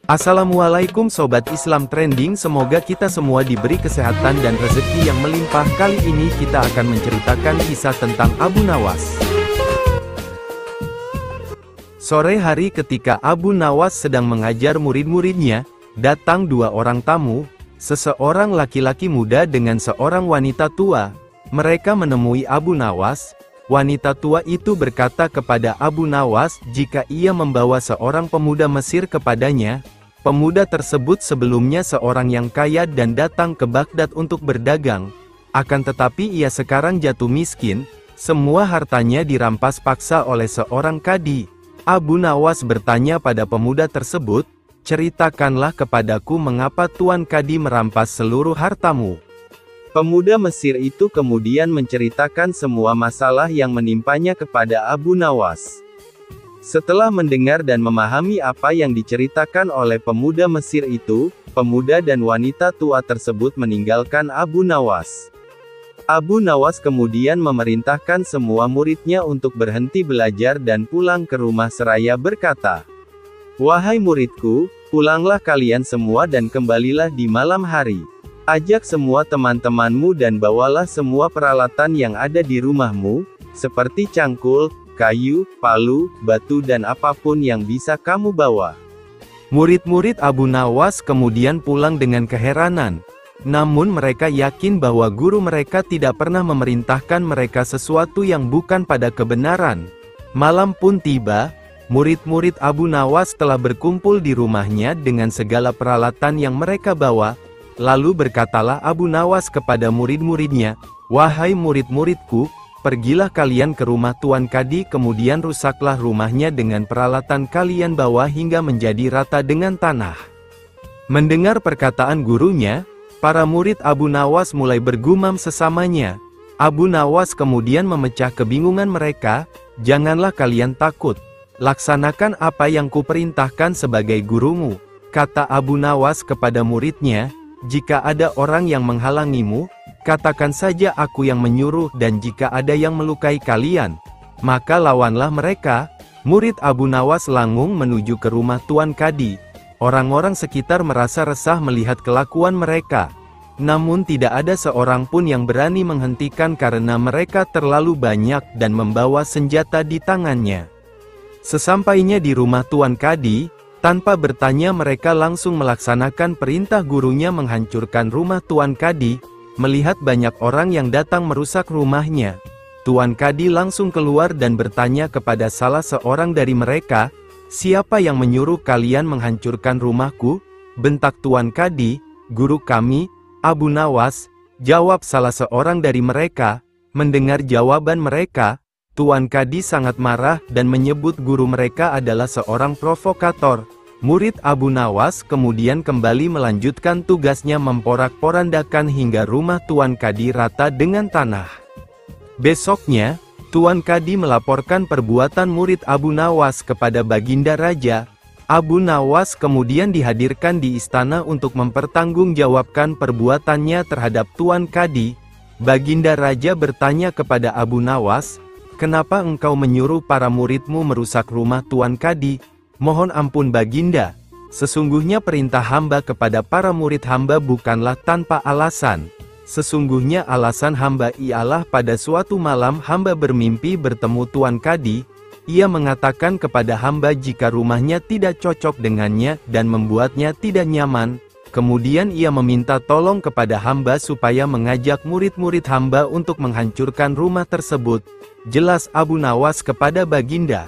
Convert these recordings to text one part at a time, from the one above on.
Assalamualaikum Sobat Islam Trending, semoga kita semua diberi kesehatan dan rezeki yang melimpah. Kali ini kita akan menceritakan kisah tentang Abu Nawas. Sore hari ketika Abu Nawas sedang mengajar murid-muridnya, datang dua orang tamu, seseorang laki-laki muda dengan seorang wanita tua. Mereka menemui Abu Nawas. Wanita tua itu berkata kepada Abu Nawas jika ia membawa seorang pemuda Mesir kepadanya. Pemuda tersebut sebelumnya seorang yang kaya dan datang ke Baghdad untuk berdagang. Akan tetapi ia sekarang jatuh miskin, semua hartanya dirampas paksa oleh seorang kadi. Abu Nawas bertanya pada pemuda tersebut, "Ceritakanlah kepadaku mengapa Tuan Kadi merampas seluruh hartamu." Pemuda Mesir itu kemudian menceritakan semua masalah yang menimpanya kepada Abu Nawas. Setelah mendengar dan memahami apa yang diceritakan oleh pemuda Mesir itu, pemuda dan wanita tua tersebut meninggalkan Abu Nawas. Abu Nawas kemudian memerintahkan semua muridnya untuk berhenti belajar dan pulang ke rumah seraya berkata, "Wahai muridku, pulanglah kalian semua dan kembalilah di malam hari. Ajak semua teman-temanmu dan bawalah semua peralatan yang ada di rumahmu, seperti cangkul, kayu, palu, batu dan apapun yang bisa kamu bawa." Murid-murid Abu Nawas kemudian pulang dengan keheranan. Namun mereka yakin bahwa guru mereka tidak pernah memerintahkan mereka sesuatu yang bukan pada kebenaran. Malam pun tiba, murid-murid Abu Nawas telah berkumpul di rumahnya dengan segala peralatan yang mereka bawa. Lalu berkatalah Abu Nawas kepada murid-muridnya, "Wahai murid-muridku, pergilah kalian ke rumah Tuan Kadi kemudian rusaklah rumahnya dengan peralatan kalian bawa hingga menjadi rata dengan tanah." Mendengar perkataan gurunya, para murid Abu Nawas mulai bergumam sesamanya. Abu Nawas kemudian memecah kebingungan mereka, "Janganlah kalian takut. Laksanakan apa yang kuperintahkan sebagai gurumu," kata Abu Nawas kepada muridnya. "Jika ada orang yang menghalangimu, katakan saja aku yang menyuruh, dan jika ada yang melukai kalian, maka lawanlah mereka." Murid Abu Nawas langsung menuju ke rumah Tuan Kadi. Orang-orang sekitar merasa resah melihat kelakuan mereka. Namun tidak ada seorang pun yang berani menghentikan karena mereka terlalu banyak dan membawa senjata di tangannya. Sesampainya di rumah Tuan Kadi, tanpa bertanya mereka langsung melaksanakan perintah gurunya menghancurkan rumah Tuan Kadi. Melihat banyak orang yang datang merusak rumahnya, Tuan Kadi langsung keluar dan bertanya kepada salah seorang dari mereka, "Siapa yang menyuruh kalian menghancurkan rumahku?" bentak Tuan Kadi. "Guru kami, Abu Nawas," jawab salah seorang dari mereka. Mendengar jawaban mereka, Tuan Kadi sangat marah dan menyebut guru mereka adalah seorang provokator. Murid Abu Nawas kemudian kembali melanjutkan tugasnya memporak-porandakan hingga rumah Tuan Kadi rata dengan tanah. Besoknya, Tuan Kadi melaporkan perbuatan murid Abu Nawas kepada Baginda Raja. Abu Nawas kemudian dihadirkan di istana untuk mempertanggungjawabkan perbuatannya terhadap Tuan Kadi. Baginda Raja bertanya kepada Abu Nawas, "Kenapa engkau menyuruh para muridmu merusak rumah Tuan Kadi?" "Mohon ampun Baginda, sesungguhnya perintah hamba kepada para murid hamba bukanlah tanpa alasan. Sesungguhnya alasan hamba ialah pada suatu malam hamba bermimpi bertemu Tuan Kadi. Ia mengatakan kepada hamba jika rumahnya tidak cocok dengannya dan membuatnya tidak nyaman. Kemudian ia meminta tolong kepada hamba supaya mengajak murid-murid hamba untuk menghancurkan rumah tersebut." Jelas Abu Nawas kepada Baginda,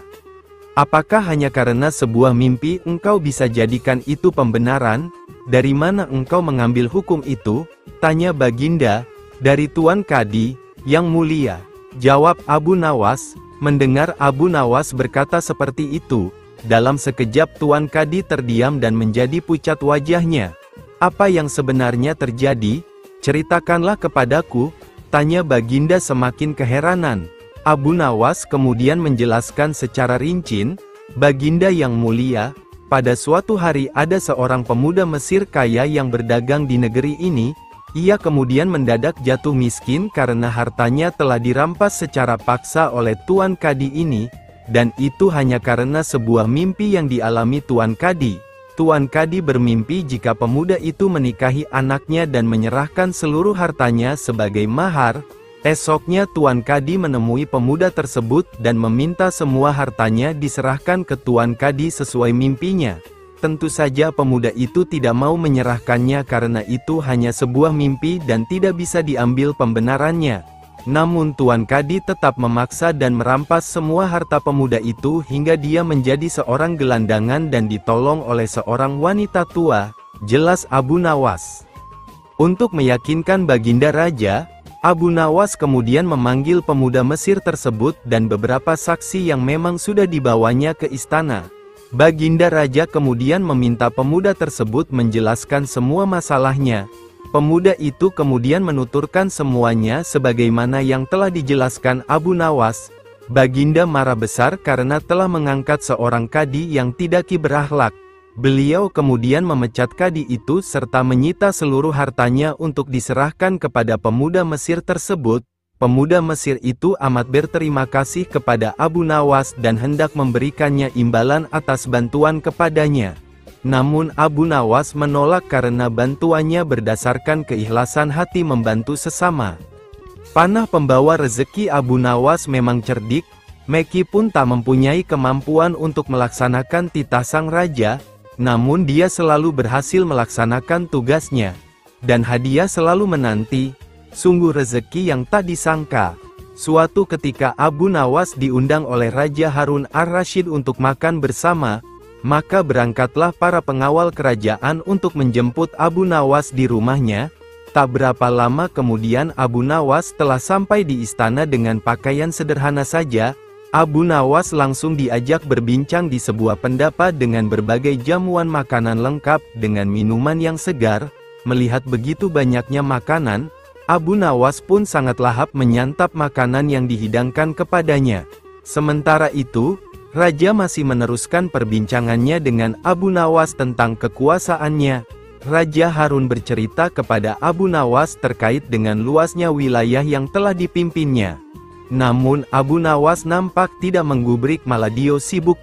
"Apakah hanya karena sebuah mimpi engkau bisa jadikan itu pembenaran? Dari mana engkau mengambil hukum itu?" tanya Baginda. "Dari Tuan Kadi, yang mulia," jawab Abu Nawas. Mendengar Abu Nawas berkata seperti itu, dalam sekejap Tuan Kadi terdiam dan menjadi pucat wajahnya. "Apa yang sebenarnya terjadi? Ceritakanlah kepadaku," tanya Baginda semakin keheranan. Abu Nawas kemudian menjelaskan secara rinci, "Baginda yang mulia, pada suatu hari ada seorang pemuda Mesir kaya yang berdagang di negeri ini. Ia kemudian mendadak jatuh miskin karena hartanya telah dirampas secara paksa oleh Tuan Kadi ini, dan itu hanya karena sebuah mimpi yang dialami Tuan Kadi. Tuan Kadi bermimpi jika pemuda itu menikahi anaknya dan menyerahkan seluruh hartanya sebagai mahar. Esoknya Tuan Kadi menemui pemuda tersebut dan meminta semua hartanya diserahkan ke Tuan Kadi sesuai mimpinya. Tentu saja pemuda itu tidak mau menyerahkannya karena itu hanya sebuah mimpi dan tidak bisa diambil pembenarannya. Namun Tuan Kadi tetap memaksa dan merampas semua harta pemuda itu hingga dia menjadi seorang gelandangan dan ditolong oleh seorang wanita tua, jelas Abu Nawas. Untuk meyakinkan Baginda Raja, Abu Nawas kemudian memanggil pemuda Mesir tersebut dan beberapa saksi yang memang sudah dibawanya ke istana. Baginda Raja kemudian meminta pemuda tersebut menjelaskan semua masalahnya. Pemuda itu kemudian menuturkan semuanya sebagaimana yang telah dijelaskan Abu Nawas. Baginda marah besar karena telah mengangkat seorang kadi yang tidak berakhlak. Beliau kemudian memecat kadi itu serta menyita seluruh hartanya untuk diserahkan kepada pemuda Mesir tersebut. Pemuda Mesir itu amat berterima kasih kepada Abu Nawas dan hendak memberikannya imbalan atas bantuan kepadanya. Namun Abu Nawas menolak karena bantuannya berdasarkan keikhlasan hati membantu sesama. Panah pembawa rezeki Abu Nawas memang cerdik, meskipun tak mempunyai kemampuan untuk melaksanakan titah sang raja, namun dia selalu berhasil melaksanakan tugasnya. Dan hadiah selalu menanti, sungguh rezeki yang tak disangka. Suatu ketika Abu Nawas diundang oleh Raja Harun ar-Rasyid untuk makan bersama, maka berangkatlah para pengawal kerajaan untuk menjemput Abu Nawas di rumahnya. Tak berapa lama kemudian Abu Nawas telah sampai di istana dengan pakaian sederhana saja. Abu Nawas langsung diajak berbincang di sebuah pendapa dengan berbagai jamuan makanan lengkap dengan minuman yang segar. Melihat begitu banyaknya makanan, Abu Nawas pun sangat lahap menyantap makanan yang dihidangkan kepadanya. Sementara itu, Raja masih meneruskan perbincangannya dengan Abu Nawas tentang kekuasaannya. Raja Harun bercerita kepada Abu Nawas terkait dengan luasnya wilayah yang telah dipimpinnya. Namun Abu Nawas nampak tidak menggubris, malah dia sibuk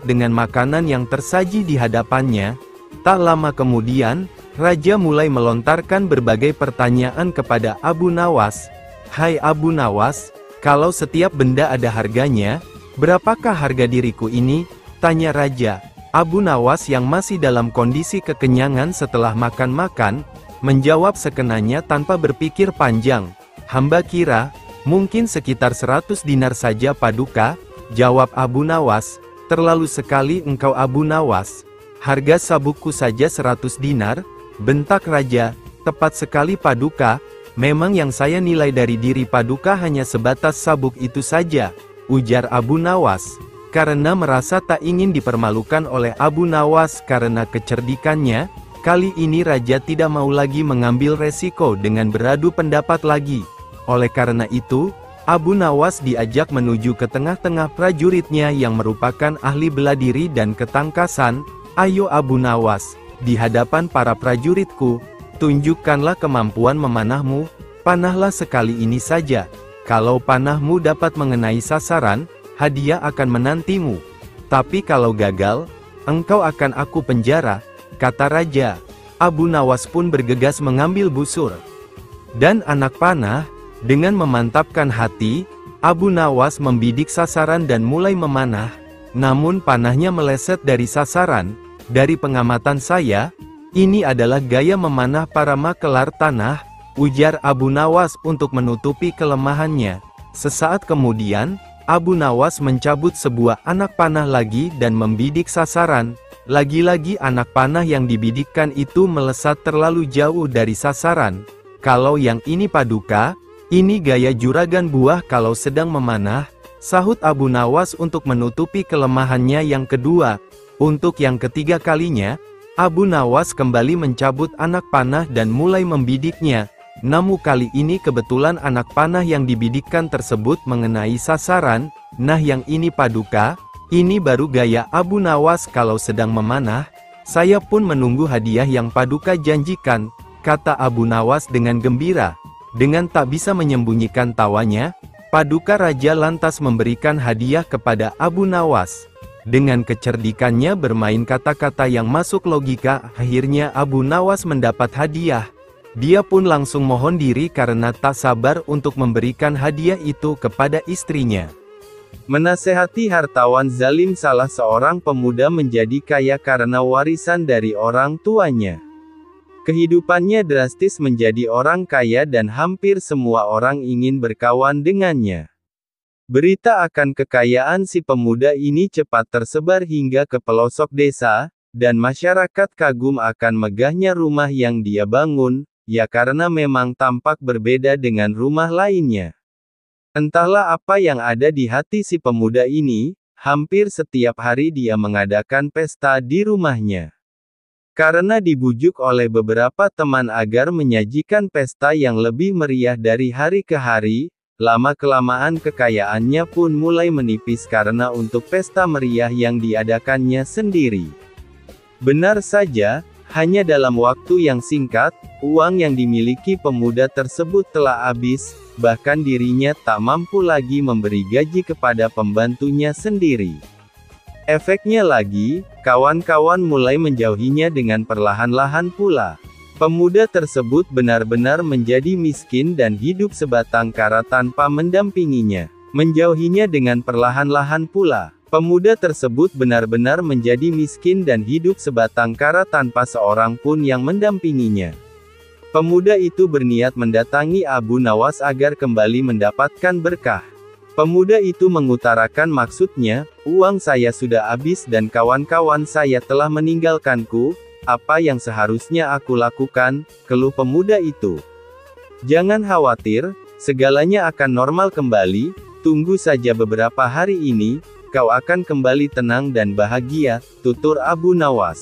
dengan makanan yang tersaji di hadapannya. Tak lama kemudian, Raja mulai melontarkan berbagai pertanyaan kepada Abu Nawas. "Hai Abu Nawas, kalau setiap benda ada harganya, berapakah harga diriku ini?" tanya Raja. Abu Nawas yang masih dalam kondisi kekenyangan setelah makan-makan, menjawab sekenanya tanpa berpikir panjang. "Hamba kira, mungkin sekitar 100 dinar saja Paduka," jawab Abu Nawas. "Terlalu sekali engkau Abu Nawas. Harga sabukku saja 100 dinar, bentak Raja. "Tepat sekali Paduka. Memang yang saya nilai dari diri Paduka hanya sebatas sabuk itu saja," ujar Abu Nawas. Karena merasa tak ingin dipermalukan oleh Abu Nawas karena kecerdikannya, kali ini Raja tidak mau lagi mengambil resiko dengan beradu pendapat lagi. Oleh karena itu, Abu Nawas diajak menuju ke tengah-tengah prajuritnya yang merupakan ahli bela diri dan ketangkasan. "Ayo Abu Nawas, di hadapan para prajuritku, tunjukkanlah kemampuan memanahmu. Panahlah sekali ini saja. Kalau panahmu dapat mengenai sasaran, hadiah akan menantimu. Tapi kalau gagal, engkau akan aku penjara," kata Raja. Abu Nawas pun bergegas mengambil busur dan anak panah. Dengan memantapkan hati, Abu Nawas membidik sasaran dan mulai memanah. Namun panahnya meleset dari sasaran. "Dari pengamatan saya, ini adalah gaya memanah para makelar tanah," ujar Abu Nawas untuk menutupi kelemahannya. Sesaat kemudian, Abu Nawas mencabut sebuah anak panah lagi dan membidik sasaran. Lagi-lagi anak panah yang dibidikkan itu melesat terlalu jauh dari sasaran. "Kalau yang ini Paduka, ini gaya juragan buah kalau sedang memanah," sahut Abu Nawas untuk menutupi kelemahannya yang kedua. Untuk yang ketiga kalinya, Abu Nawas kembali mencabut anak panah dan mulai membidiknya. Namun kali ini kebetulan anak panah yang dibidikkan tersebut mengenai sasaran. "Nah yang ini Paduka, ini baru gaya Abu Nawas kalau sedang memanah. Saya pun menunggu hadiah yang Paduka janjikan," kata Abu Nawas dengan gembira. Dengan tak bisa menyembunyikan tawanya, Paduka Raja lantas memberikan hadiah kepada Abu Nawas. Dengan kecerdikannya bermain kata-kata yang masuk logika, akhirnya Abu Nawas mendapat hadiah. Dia pun langsung mohon diri karena tak sabar untuk memberikan hadiah itu kepada istrinya. Menasehati hartawan zalim. Salah seorang pemuda menjadi kaya karena warisan dari orang tuanya. Kehidupannya drastis menjadi orang kaya dan hampir semua orang ingin berkawan dengannya. Berita akan kekayaan si pemuda ini cepat tersebar hingga ke pelosok desa, dan masyarakat kagum akan megahnya rumah yang dia bangun, ya karena memang tampak berbeda dengan rumah lainnya. Entahlah apa yang ada di hati si pemuda ini, hampir setiap hari dia mengadakan pesta di rumahnya. Karena dibujuk oleh beberapa teman agar menyajikan pesta yang lebih meriah dari hari ke hari, lama-kelamaan kekayaannya pun mulai menipis karena untuk pesta meriah yang diadakannya sendiri. Benar saja, hanya dalam waktu yang singkat, uang yang dimiliki pemuda tersebut telah habis, bahkan dirinya tak mampu lagi memberi gaji kepada pembantunya sendiri. Efeknya lagi, kawan-kawan mulai menjauhinya dengan perlahan-lahan pula. Pemuda tersebut benar-benar menjadi miskin dan hidup sebatang kara tanpa mendampinginya. Menjauhinya dengan perlahan-lahan pula. Pemuda tersebut benar-benar menjadi miskin dan hidup sebatang kara tanpa seorang pun yang mendampinginya. Pemuda itu berniat mendatangi Abu Nawas agar kembali mendapatkan berkah. Pemuda itu mengutarakan maksudnya, uang saya sudah habis dan kawan-kawan saya telah meninggalkanku, apa yang seharusnya aku lakukan, keluh pemuda itu. Jangan khawatir, segalanya akan normal kembali, tunggu saja beberapa hari ini, kau akan kembali tenang dan bahagia, tutur Abu Nawas.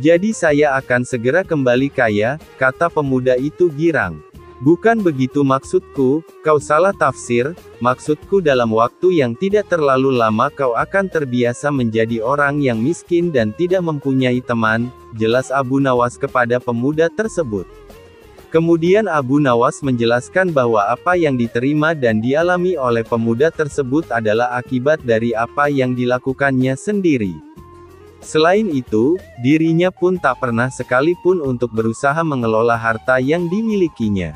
Jadi saya akan segera kembali kaya, kata pemuda itu girang. Bukan begitu maksudku, kau salah tafsir, maksudku dalam waktu yang tidak terlalu lama kau akan terbiasa menjadi orang yang miskin dan tidak mempunyai teman, jelas Abu Nawas kepada pemuda tersebut. Kemudian Abu Nawas menjelaskan bahwa apa yang diterima dan dialami oleh pemuda tersebut adalah akibat dari apa yang dilakukannya sendiri. Selain itu, dirinya pun tak pernah sekalipun untuk berusaha mengelola harta yang dimilikinya.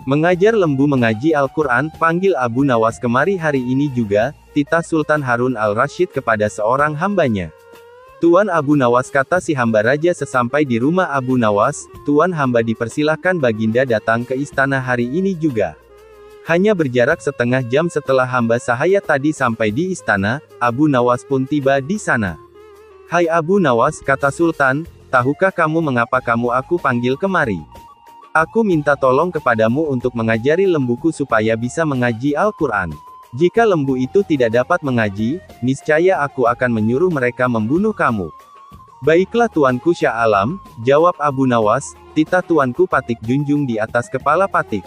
Mengajar lembu mengaji Al-Quran, panggil Abu Nawas kemari hari ini juga, titah Sultan Harun al-Rasyid kepada seorang hambanya. Tuan Abu Nawas, kata si hamba raja sesampai di rumah Abu Nawas, Tuan hamba dipersilahkan Baginda datang ke istana hari ini juga. Hanya berjarak setengah jam setelah hamba sahaya tadi sampai di istana, Abu Nawas pun tiba di sana. Hai Abu Nawas, kata Sultan, tahukah kamu mengapa aku panggil kemari? Aku minta tolong kepadamu untuk mengajari lembuku supaya bisa mengaji Al-Quran. Jika lembu itu tidak dapat mengaji, niscaya aku akan menyuruh mereka membunuh kamu. Baiklah tuanku Syah Alam, jawab Abu Nawas, titah tuanku patik junjung di atas kepala patik.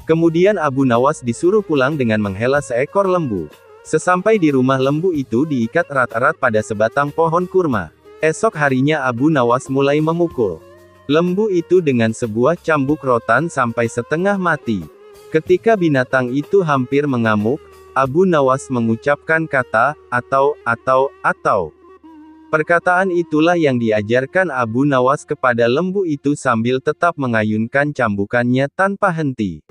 Kemudian Abu Nawas disuruh pulang dengan menghela seekor lembu. Sesampai di rumah lembu itu diikat erat-erat pada sebatang pohon kurma. Esok harinya Abu Nawas mulai memukul lembu itu dengan sebuah cambuk rotan sampai setengah mati. Ketika binatang itu hampir mengamuk, Abu Nawas mengucapkan kata, atau. Perkataan itulah yang diajarkan Abu Nawas kepada lembu itu sambil tetap mengayunkan cambukannya tanpa henti.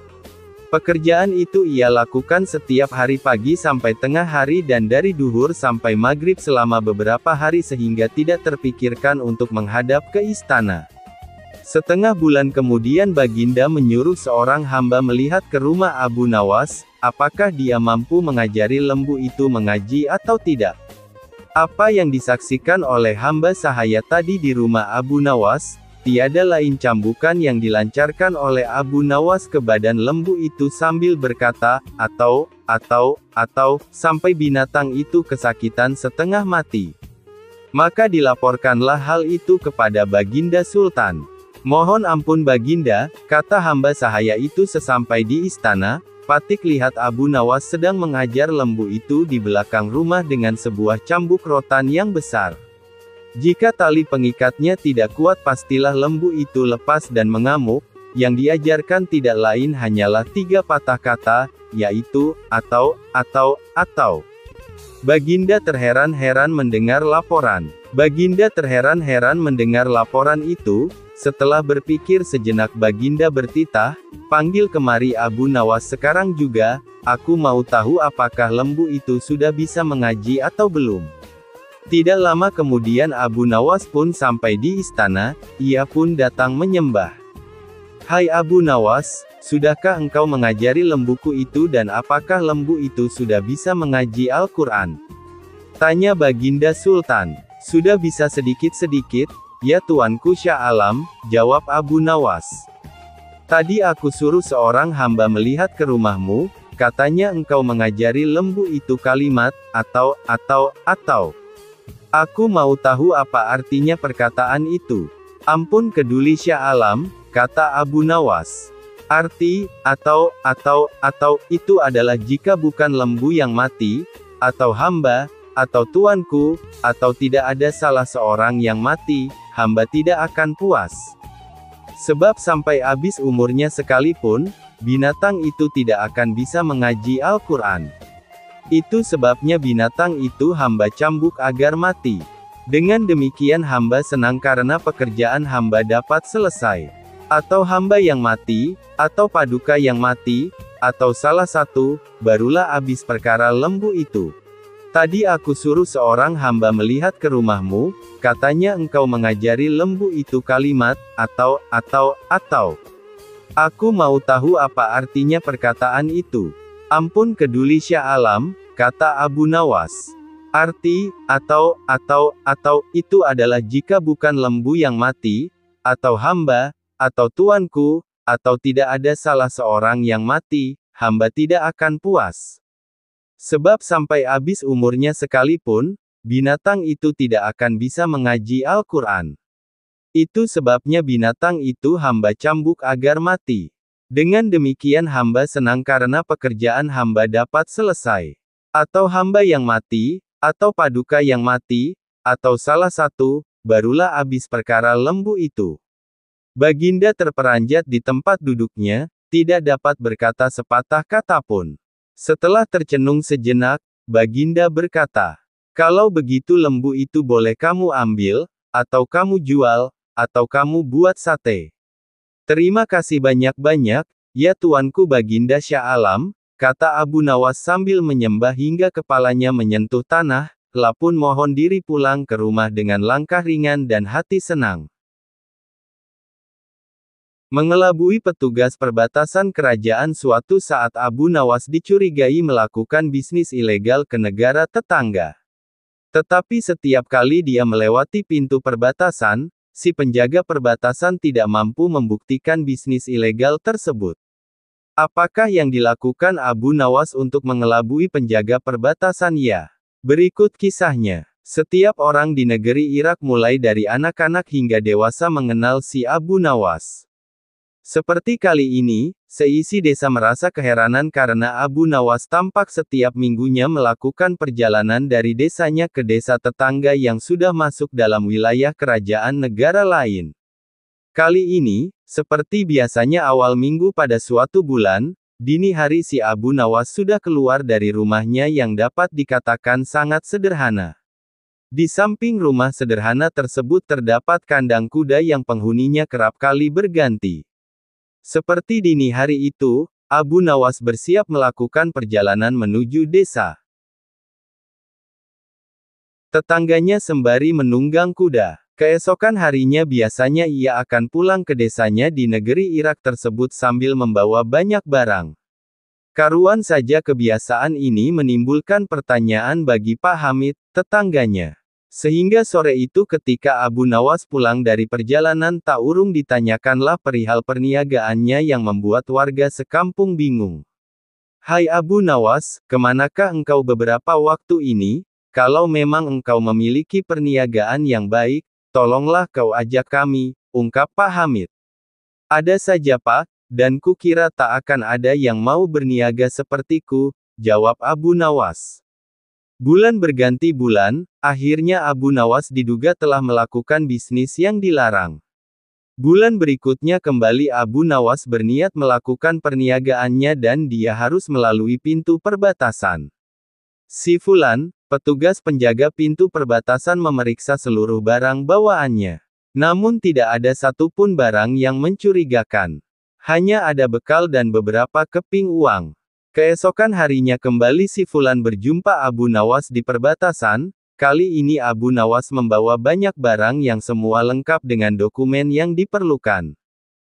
Pekerjaan itu ia lakukan setiap hari pagi sampai tengah hari dan dari duhur sampai maghrib selama beberapa hari sehingga tidak terpikirkan untuk menghadap ke istana. Setengah bulan kemudian Baginda menyuruh seorang hamba melihat ke rumah Abu Nawas, apakah dia mampu mengajari lembu itu mengaji atau tidak. Apa yang disaksikan oleh hamba sahaya tadi di rumah Abu Nawas, tiada lain cambukan yang dilancarkan oleh Abu Nawas ke badan lembu itu sambil berkata, atau, sampai binatang itu kesakitan setengah mati. Maka dilaporkanlah hal itu kepada Baginda Sultan. Mohon ampun Baginda, kata hamba sahaya itu sesampai di istana, patik lihat Abu Nawas sedang mengajar lembu itu di belakang rumah dengan sebuah cambuk rotan yang besar. Jika tali pengikatnya tidak kuat pastilah lembu itu lepas dan mengamuk, yang diajarkan tidak lain hanyalah 3 patah kata, yaitu, atau. Baginda terheran-heran mendengar laporan. Baginda terheran-heran mendengar laporan itu. Setelah berpikir sejenak Baginda bertitah, "Panggil kemari Abu Nawas sekarang juga, aku mau tahu apakah lembu itu sudah bisa mengaji atau belum." Tidak lama kemudian Abu Nawas pun sampai di istana, ia pun datang menyembah. "Hai Abu Nawas, sudahkah engkau mengajari lembuku itu dan apakah lembu itu sudah bisa mengaji Al-Quran?" tanya Baginda Sultan. "Sudah bisa sedikit-sedikit, ya Tuanku Syah Alam," jawab Abu Nawas. "Tadi aku suruh seorang hamba melihat ke rumahmu, katanya engkau mengajari lembu itu kalimat, atau. Aku mau tahu apa artinya perkataan itu." "Ampun keduli Syah Alam," kata Abu Nawas. "Arti, atau, itu adalah jika bukan lembu yang mati, atau hamba, atau tuanku, atau tidak ada salah seorang yang mati, hamba tidak akan puas. Sebab sampai habis umurnya sekalipun, binatang itu tidak akan bisa mengaji Al-Quran. Itu sebabnya binatang itu hamba cambuk agar mati. Dengan demikian hamba senang karena pekerjaan hamba dapat selesai. Atau hamba yang mati, atau paduka yang mati, atau salah satu, barulah habis perkara lembu itu. Tadi aku suruh seorang hamba melihat ke rumahmu, katanya engkau mengajari lembu itu kalimat, atau. Aku mau tahu apa artinya perkataan itu." "Ampun keduli Syah Alam," kata Abu Nawas. "Arti, atau, itu adalah jika bukan lembu yang mati, atau hamba, atau tuanku, atau tidak ada salah seorang yang mati, hamba tidak akan puas. Sebab sampai habis umurnya sekalipun, binatang itu tidak akan bisa mengaji Al-Quran. Itu sebabnya binatang itu hamba cambuk agar mati. Dengan demikian hamba senang karena pekerjaan hamba dapat selesai. Atau hamba yang mati, atau paduka yang mati, atau salah satu, barulah habis perkara lembu itu." Baginda terperanjat di tempat duduknya, tidak dapat berkata sepatah kata pun. Setelah tercenung sejenak, Baginda berkata, "Kalau begitu lembu itu boleh kamu ambil, atau kamu jual, atau kamu buat sate." "Terima kasih banyak-banyak, ya Tuanku Baginda Syah Alam," kata Abu Nawas sambil menyembah hingga kepalanya menyentuh tanah, lapun mohon diri pulang ke rumah dengan langkah ringan dan hati senang. Mengelabui petugas perbatasan kerajaan. Suatu saat Abu Nawas dicurigai melakukan bisnis ilegal ke negara tetangga. Tetapi setiap kali dia melewati pintu perbatasan, si penjaga perbatasan tidak mampu membuktikan bisnis ilegal tersebut. Apakah yang dilakukan Abu Nawas untuk mengelabui penjaga perbatasan? Ya, berikut kisahnya. Setiap orang di negeri Irak mulai dari anak-anak hingga dewasa mengenal si Abu Nawas. Seperti kali ini, seisi desa merasa keheranan karena Abu Nawas tampak setiap minggunya melakukan perjalanan dari desanya ke desa tetangga yang sudah masuk dalam wilayah kerajaan negara lain. Kali ini, seperti biasanya awal minggu pada suatu bulan, dini hari si Abu Nawas sudah keluar dari rumahnya yang dapat dikatakan sangat sederhana. Di samping rumah sederhana tersebut terdapat kandang kuda yang penghuninya kerap kali berganti. Seperti dini hari itu, Abu Nawas bersiap melakukan perjalanan menuju desa. Tetangganya sembari menunggang kuda. Keesokan harinya biasanya ia akan pulang ke desanya di negeri Irak tersebut sambil membawa banyak barang. Karuan saja kebiasaan ini menimbulkan pertanyaan bagi Pak Hamid, tetangganya. Sehingga sore itu ketika Abu Nawas pulang dari perjalanan tak urung ditanyakanlah perihal perniagaannya yang membuat warga sekampung bingung. "Hai Abu Nawas, kemanakah engkau beberapa waktu ini? Kalau memang engkau memiliki perniagaan yang baik, tolonglah kau ajak kami," ungkap Pak Hamid. "Ada saja Pak, dan kukira tak akan ada yang mau berniaga sepertiku," jawab Abu Nawas. Bulan berganti bulan, akhirnya Abu Nawas diduga telah melakukan bisnis yang dilarang. Bulan berikutnya kembali Abu Nawas berniat melakukan perniagaannya dan dia harus melalui pintu perbatasan. "Si Fulan, Petugas penjaga pintu perbatasan memeriksa seluruh barang bawaannya. Namun tidak ada satupun barang yang mencurigakan. Hanya ada bekal dan beberapa keping uang. Keesokan harinya kembali si Fulan berjumpa Abu Nawas di perbatasan. Kali ini Abu Nawas membawa banyak barang yang semua lengkap dengan dokumen yang diperlukan.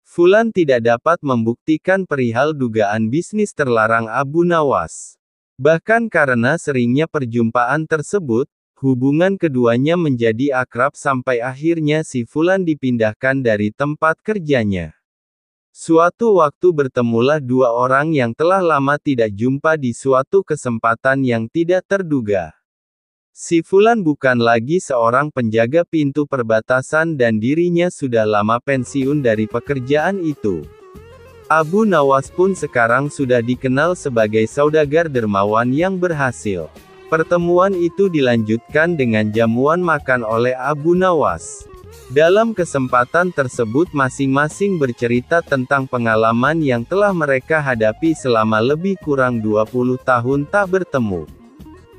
Fulan tidak dapat membuktikan perihal dugaan bisnis terlarang Abu Nawas. Bahkan karena seringnya perjumpaan tersebut, hubungan keduanya menjadi akrab sampai akhirnya si Fulan dipindahkan dari tempat kerjanya. Suatu waktu bertemulah dua orang yang telah lama tidak jumpa di suatu kesempatan yang tidak terduga. Si Fulan bukan lagi seorang penjaga pintu perbatasan dan dirinya sudah lama pensiun dari pekerjaan itu. Abu Nawas pun sekarang sudah dikenal sebagai saudagar dermawan yang berhasil. Pertemuan itu dilanjutkan dengan jamuan makan oleh Abu Nawas. Dalam kesempatan tersebut masing-masing bercerita tentang pengalaman yang telah mereka hadapi selama lebih kurang 20 tahun tak bertemu.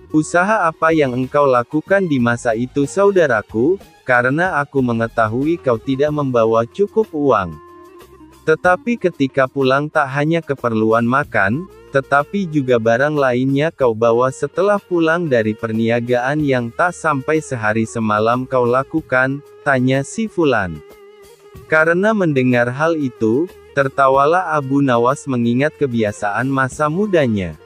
Usaha apa yang engkau lakukan di masa itu saudaraku, karena aku mengetahui kau tidak membawa cukup uang. Tetapi ketika pulang tak hanya keperluan makan, tetapi juga barang lainnya kau bawa setelah pulang dari perniagaan yang tak sampai sehari semalam kau lakukan, tanya si Fulan. Karena mendengar hal itu, tertawalah Abu Nawas mengingat kebiasaan masa mudanya.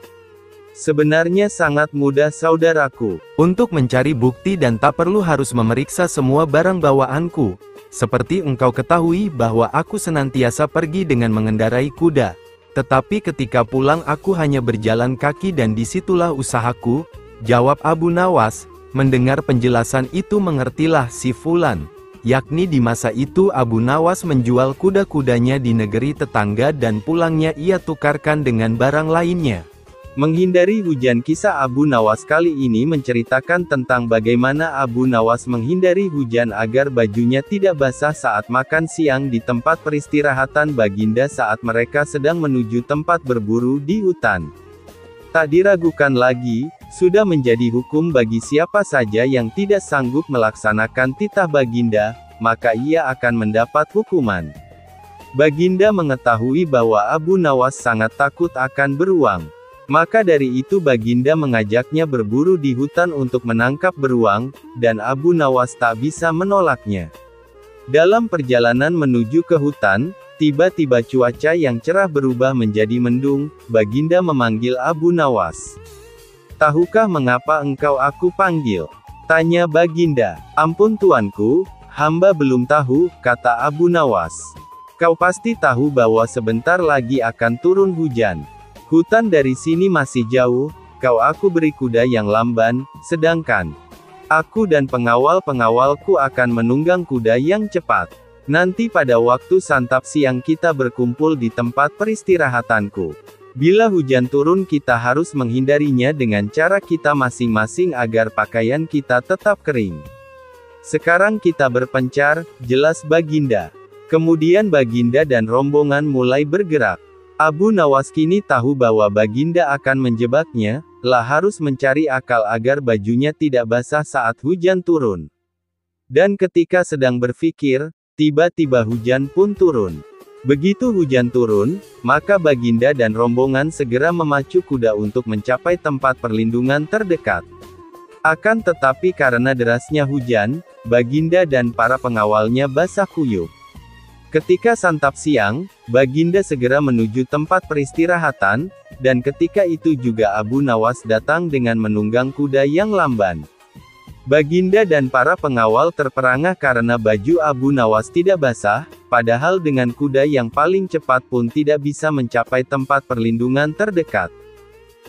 Sebenarnya sangat mudah saudaraku, untuk mencari bukti dan tak perlu harus memeriksa semua barang bawaanku. Seperti engkau ketahui bahwa aku senantiasa pergi dengan mengendarai kuda. Tetapi ketika pulang aku hanya berjalan kaki dan disitulah usahaku, jawab Abu Nawas. Mendengar penjelasan itu mengertilah si Fulan. Yakni di masa itu Abu Nawas menjual kuda-kudanya di negeri tetangga dan pulangnya ia tukarkan dengan barang lainnya. Menghindari hujan. Kisah Abu Nawas kali ini menceritakan tentang bagaimana Abu Nawas menghindari hujan agar bajunya tidak basah saat makan siang di tempat peristirahatan baginda saat mereka sedang menuju tempat berburu di hutan. Tak diragukan lagi, sudah menjadi hukum bagi siapa saja yang tidak sanggup melaksanakan titah baginda, maka ia akan mendapat hukuman. Baginda mengetahui bahwa Abu Nawas sangat takut akan beruang. Maka dari itu baginda mengajaknya berburu di hutan untuk menangkap beruang, dan Abu Nawas tak bisa menolaknya. Dalam perjalanan menuju ke hutan, tiba-tiba cuaca yang cerah berubah menjadi mendung. Baginda memanggil Abu Nawas. "Tahukah mengapa engkau aku panggil?" tanya baginda. "Ampun tuanku, hamba belum tahu," kata Abu Nawas. "Kau pasti tahu bahwa sebentar lagi akan turun hujan. Hutan dari sini masih jauh, aku beri kuda yang lamban, sedangkan aku dan pengawal-pengawalku akan menunggang kuda yang cepat. Nanti pada waktu santap siang kita berkumpul di tempat peristirahatanku. Bila hujan turun kita harus menghindarinya dengan cara kita masing-masing agar pakaian kita tetap kering. Sekarang kita berpencar," jelas baginda. Kemudian baginda dan rombongan mulai bergerak. Abu Nawas kini tahu bahwa baginda akan menjebaknya, harus mencari akal agar bajunya tidak basah saat hujan turun. Dan ketika sedang berpikir, tiba-tiba hujan pun turun. Begitu hujan turun, maka baginda dan rombongan segera memacu kuda untuk mencapai tempat perlindungan terdekat. Akan tetapi karena derasnya hujan, baginda dan para pengawalnya basah kuyup. Ketika santap siang, baginda segera menuju tempat peristirahatan, dan ketika itu juga Abu Nawas datang dengan menunggang kuda yang lamban. Baginda dan para pengawal terperangah karena baju Abu Nawas tidak basah, padahal dengan kuda yang paling cepat pun tidak bisa mencapai tempat perlindungan terdekat.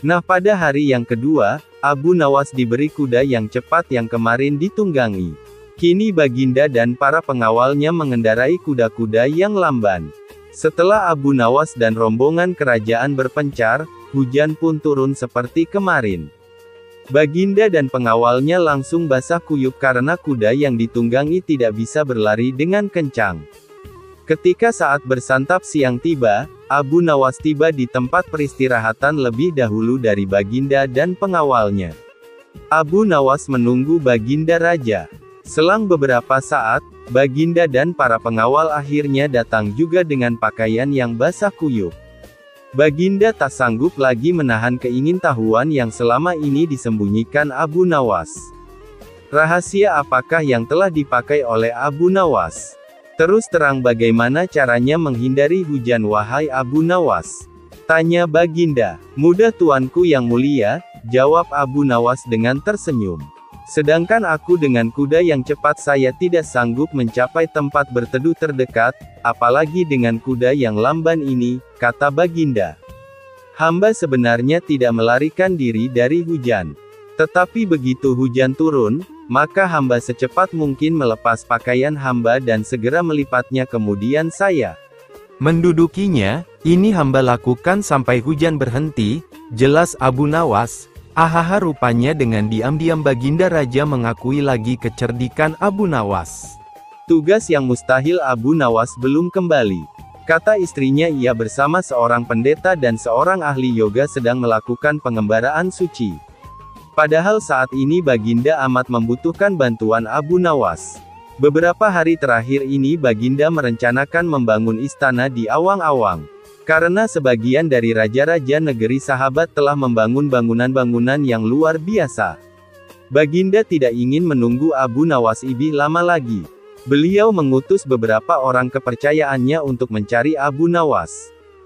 Nah, pada hari yang kedua, Abu Nawas diberi kuda yang cepat yang kemarin ditunggangi. Kini baginda dan para pengawalnya mengendarai kuda-kuda yang lamban. Setelah Abu Nawas dan rombongan kerajaan berpencar, hujan pun turun seperti kemarin. Baginda dan pengawalnya langsung basah kuyup karena kuda yang ditunggangi tidak bisa berlari dengan kencang. Ketika saat bersantap siang tiba, Abu Nawas tiba di tempat peristirahatan lebih dahulu dari baginda dan pengawalnya. Abu Nawas menunggu Baginda Raja. Selang beberapa saat, Baginda dan para pengawal akhirnya datang juga dengan pakaian yang basah kuyup. Baginda tak sanggup lagi menahan keingintahuan yang selama ini disembunyikan Abu Nawas. Rahasia apakah yang telah dipakai oleh Abu Nawas? Terus terang bagaimana caranya menghindari hujan wahai Abu Nawas? Tanya Baginda. Mudah tuanku yang mulia, jawab Abu Nawas dengan tersenyum. Sedangkan aku dengan kuda yang cepat saya tidak sanggup mencapai tempat berteduh terdekat, apalagi dengan kuda yang lamban ini, kata Baginda. Hamba sebenarnya tidak melarikan diri dari hujan. Tetapi begitu hujan turun, maka hamba secepat mungkin melepas pakaian hamba dan segera melipatnya kemudian saya mendudukinya. Ini hamba lakukan sampai hujan berhenti, jelas Abu Nawas. Ahaha, rupanya dengan diam-diam Baginda Raja mengakui lagi kecerdikan Abu Nawas. Tugas yang mustahil Abu Nawas belum kembali. Kata istrinya, ia bersama seorang pendeta dan seorang ahli yoga sedang melakukan pengembaraan suci. Padahal saat ini Baginda amat membutuhkan bantuan Abu Nawas. Beberapa hari terakhir ini Baginda merencanakan membangun istana di awang-awang. Karena sebagian dari raja-raja negeri sahabat telah membangun bangunan-bangunan yang luar biasa. Baginda tidak ingin menunggu Abu Nawas lebih lama lagi. Beliau mengutus beberapa orang kepercayaannya untuk mencari Abu Nawas.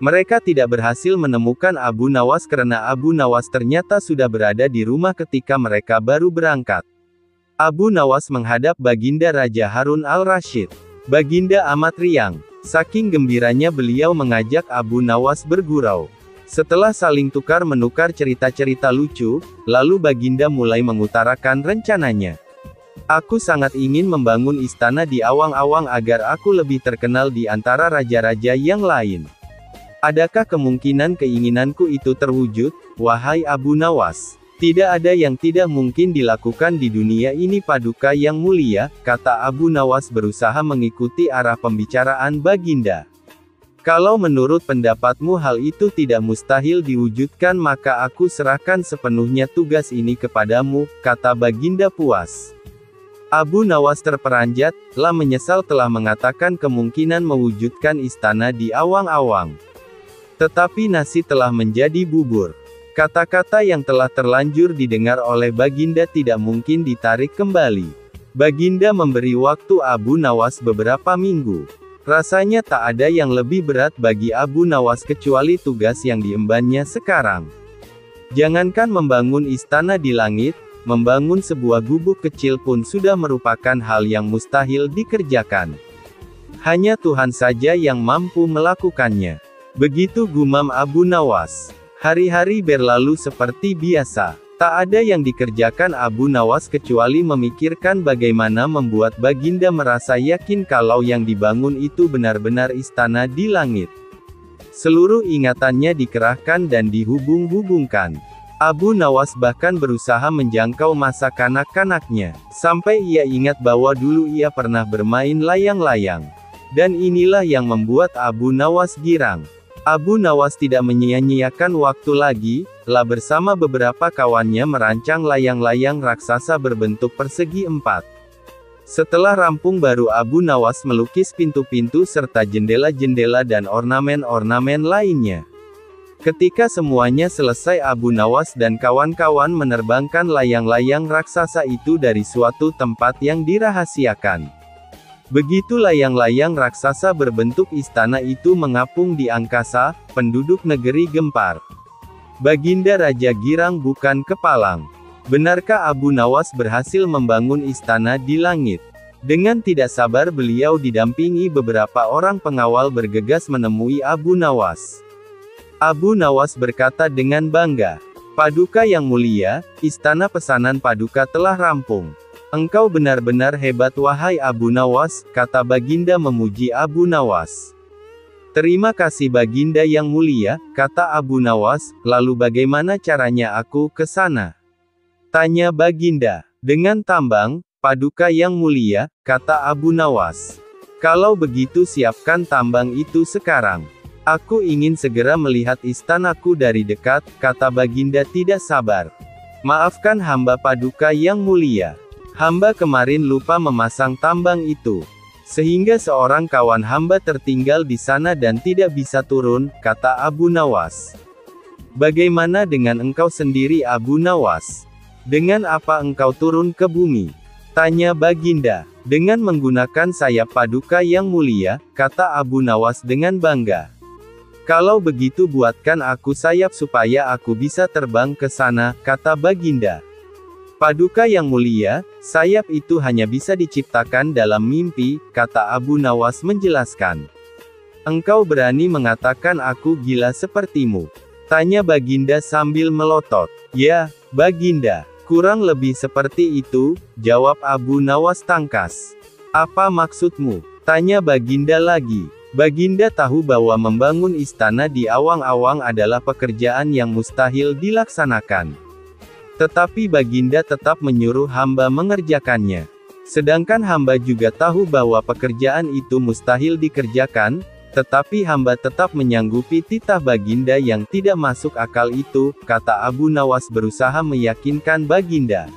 Mereka tidak berhasil menemukan Abu Nawas karena Abu Nawas ternyata sudah berada di rumah ketika mereka baru berangkat. Abu Nawas menghadap Baginda Raja Harun al-Rasyid. Baginda amat riang. Saking gembiranya beliau mengajak Abu Nawas bergurau. Setelah saling tukar-menukar cerita-cerita lucu, lalu Baginda mulai mengutarakan rencananya. Aku sangat ingin membangun istana di awang-awang agar aku lebih terkenal di antara raja-raja yang lain. Adakah kemungkinan keinginanku itu terwujud, wahai Abu Nawas? Tidak ada yang tidak mungkin dilakukan di dunia ini Paduka yang mulia, kata Abu Nawas berusaha mengikuti arah pembicaraan Baginda. Kalau menurut pendapatmu hal itu tidak mustahil diwujudkan maka aku serahkan sepenuhnya tugas ini kepadamu, kata Baginda puas. Abu Nawas terperanjat, lah menyesal telah mengatakan kemungkinan mewujudkan istana di awang-awang. Tetapi nasi telah menjadi bubur. Kata-kata yang telah terlanjur didengar oleh Baginda tidak mungkin ditarik kembali. Baginda memberi waktu Abu Nawas beberapa minggu. Rasanya tak ada yang lebih berat bagi Abu Nawas kecuali tugas yang diembannya sekarang. Jangankan membangun istana di langit, membangun sebuah gubuk kecil pun sudah merupakan hal yang mustahil dikerjakan. Hanya Tuhan saja yang mampu melakukannya. Begitu gumam Abu Nawas. Hari-hari berlalu seperti biasa. Tak ada yang dikerjakan Abu Nawas kecuali memikirkan bagaimana membuat Baginda merasa yakin kalau yang dibangun itu benar-benar istana di langit. Seluruh ingatannya dikerahkan dan dihubung-hubungkan. Abu Nawas bahkan berusaha menjangkau masa kanak-kanaknya. Sampai ia ingat bahwa dulu ia pernah bermain layang-layang. Dan inilah yang membuat Abu Nawas girang. Abu Nawas tidak menyia-nyiakan waktu lagi, lah bersama beberapa kawannya merancang layang-layang raksasa berbentuk persegi 4. Setelah rampung baru Abu Nawas melukis pintu-pintu serta jendela-jendela dan ornamen-ornamen lainnya. Ketika semuanya selesai Abu Nawas dan kawan-kawan menerbangkan layang-layang raksasa itu dari suatu tempat yang dirahasiakan. Begitu layang-layang raksasa berbentuk istana itu mengapung di angkasa, penduduk negeri gempar. Baginda Raja girang bukan kepalang. Benarkah Abu Nawas berhasil membangun istana di langit? Dengan tidak sabar beliau didampingi beberapa orang pengawal bergegas menemui Abu Nawas. Abu Nawas berkata dengan bangga, "Paduka yang mulia, istana pesanan Paduka telah rampung. Engkau benar-benar hebat wahai Abu Nawas," kata Baginda memuji Abu Nawas. "Terima kasih Baginda yang mulia," kata Abu Nawas, "lalu bagaimana caranya aku ke sana?" Tanya Baginda. "Dengan tambang, Paduka yang mulia," kata Abu Nawas. "Kalau begitu siapkan tambang itu sekarang. Aku ingin segera melihat istanaku dari dekat," kata Baginda tidak sabar. Maafkan hamba Paduka yang mulia. Hamba kemarin lupa memasang tambang itu. Sehingga seorang kawan hamba tertinggal di sana dan tidak bisa turun, kata Abu Nawas. Bagaimana dengan engkau sendiri Abu Nawas? Dengan apa engkau turun ke bumi? Tanya Baginda. Dengan menggunakan sayap Paduka yang mulia, kata Abu Nawas dengan bangga. Kalau begitu buatkan aku sayap supaya aku bisa terbang ke sana, kata Baginda. Paduka yang mulia, sayap itu hanya bisa diciptakan dalam mimpi, kata Abu Nawas menjelaskan. Engkau berani mengatakan aku gila sepertimu? Tanya Baginda sambil melotot. Ya, Baginda. Kurang lebih seperti itu, jawab Abu Nawas tangkas. Apa maksudmu? Tanya Baginda lagi. Baginda tahu bahwa membangun istana di awang-awang adalah pekerjaan yang mustahil dilaksanakan. Tetapi Baginda tetap menyuruh hamba mengerjakannya. Sedangkan hamba juga tahu bahwa pekerjaan itu mustahil dikerjakan, tetapi hamba tetap menyanggupi titah Baginda yang tidak masuk akal itu, kata Abu Nawas berusaha meyakinkan Baginda.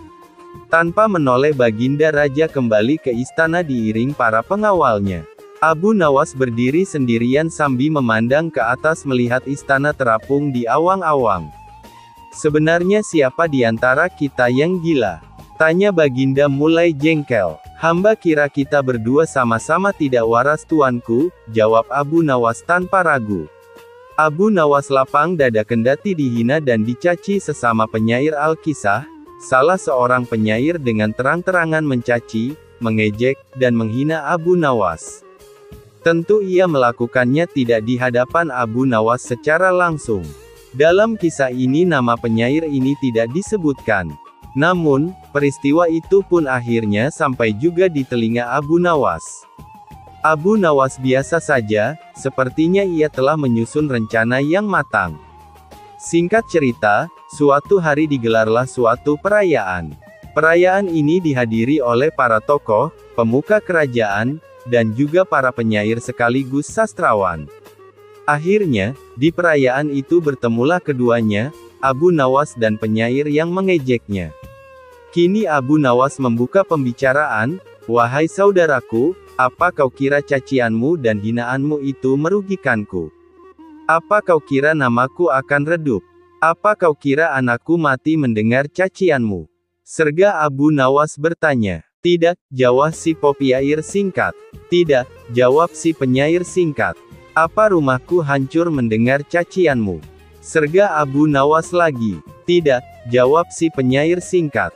Tanpa menoleh Baginda Raja kembali ke istana diiring para pengawalnya. Abu Nawas berdiri sendirian sambil memandang ke atas melihat istana terapung di awang-awang. Sebenarnya siapa di antara kita yang gila? Tanya Baginda mulai jengkel. Hamba kira kita berdua sama-sama tidak waras tuanku, jawab Abu Nawas tanpa ragu. Abu Nawas lapang dada kendati dihina dan dicaci sesama penyair Al-Kisah, salah seorang penyair dengan terang-terangan mencaci, mengejek, dan menghina Abu Nawas. Tentu ia melakukannya tidak di hadapan Abu Nawas secara langsung. Dalam kisah ini nama penyair ini tidak disebutkan. Namun, peristiwa itu pun akhirnya sampai juga di telinga Abu Nawas. Abu Nawas biasa saja, sepertinya ia telah menyusun rencana yang matang. Singkat cerita, suatu hari digelarlah suatu perayaan. Perayaan ini dihadiri oleh para tokoh, pemuka kerajaan, dan juga para penyair sekaligus sastrawan. Akhirnya, di perayaan itu bertemulah keduanya, Abu Nawas dan penyair yang mengejeknya. Kini Abu Nawas membuka pembicaraan, wahai saudaraku, apa kau kira cacianmu dan hinaanmu itu merugikanku? Apa kau kira namaku akan redup? Apa kau kira anakku mati mendengar cacianmu? Serga Abu Nawas bertanya. Tidak, jawab si penyair singkat. Tidak, jawab si penyair singkat. Apa rumahku hancur mendengar cacianmu? Serga Abu Nawas lagi. Tidak, jawab si penyair singkat.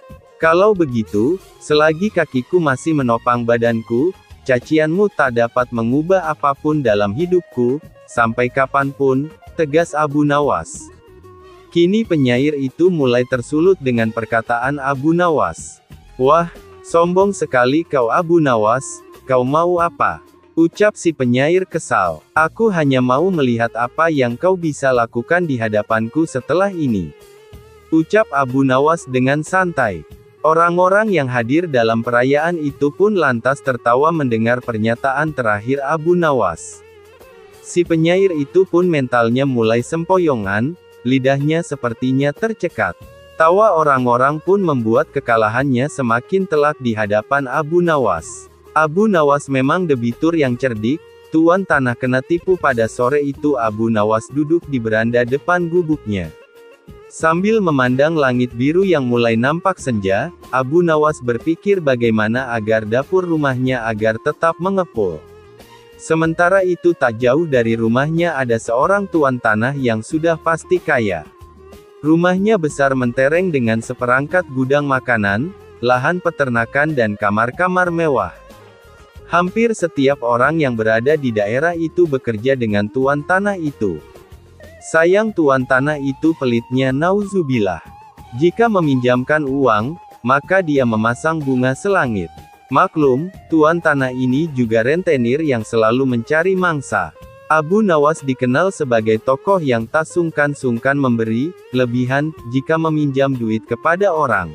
Kalau begitu, selagi kakiku masih menopang badanku, cacianmu tak dapat mengubah apapun dalam hidupku, sampai kapanpun, tegas Abu Nawas. Kini penyair itu mulai tersulut dengan perkataan Abu Nawas. Wah, sombong sekali kau Abu Nawas, kau mau apa? Ucap si penyair kesal. Aku hanya mau melihat apa yang kau bisa lakukan di hadapanku setelah ini. Ucap Abu Nawas dengan santai. Orang-orang yang hadir dalam perayaan itu pun lantas tertawa mendengar pernyataan terakhir Abu Nawas. Si penyair itu pun mentalnya mulai sempoyongan, lidahnya sepertinya tercekat. Tawa orang-orang pun membuat kekalahannya semakin telak di hadapan Abu Nawas. Abu Nawas memang debitur yang cerdik, tuan tanah kena tipu pada sore itu Abu Nawas duduk di beranda depan gubuknya. Sambil memandang langit biru yang mulai nampak senja, Abu Nawas berpikir bagaimana agar dapur rumahnya agar tetap mengepul. Sementara itu tak jauh dari rumahnya ada seorang tuan tanah yang sudah pasti kaya. Rumahnya besar mentereng dengan seperangkat gudang makanan, lahan peternakan dan kamar-kamar mewah. Hampir setiap orang yang berada di daerah itu bekerja dengan tuan tanah itu. Sayang tuan tanah itu pelitnya nauzubillah. Jika meminjamkan uang, maka dia memasang bunga selangit. Maklum, tuan tanah ini juga rentenir yang selalu mencari mangsa. Abu Nawas dikenal sebagai tokoh yang tak sungkan-sungkan memberi lebihan jika meminjam duit kepada orang.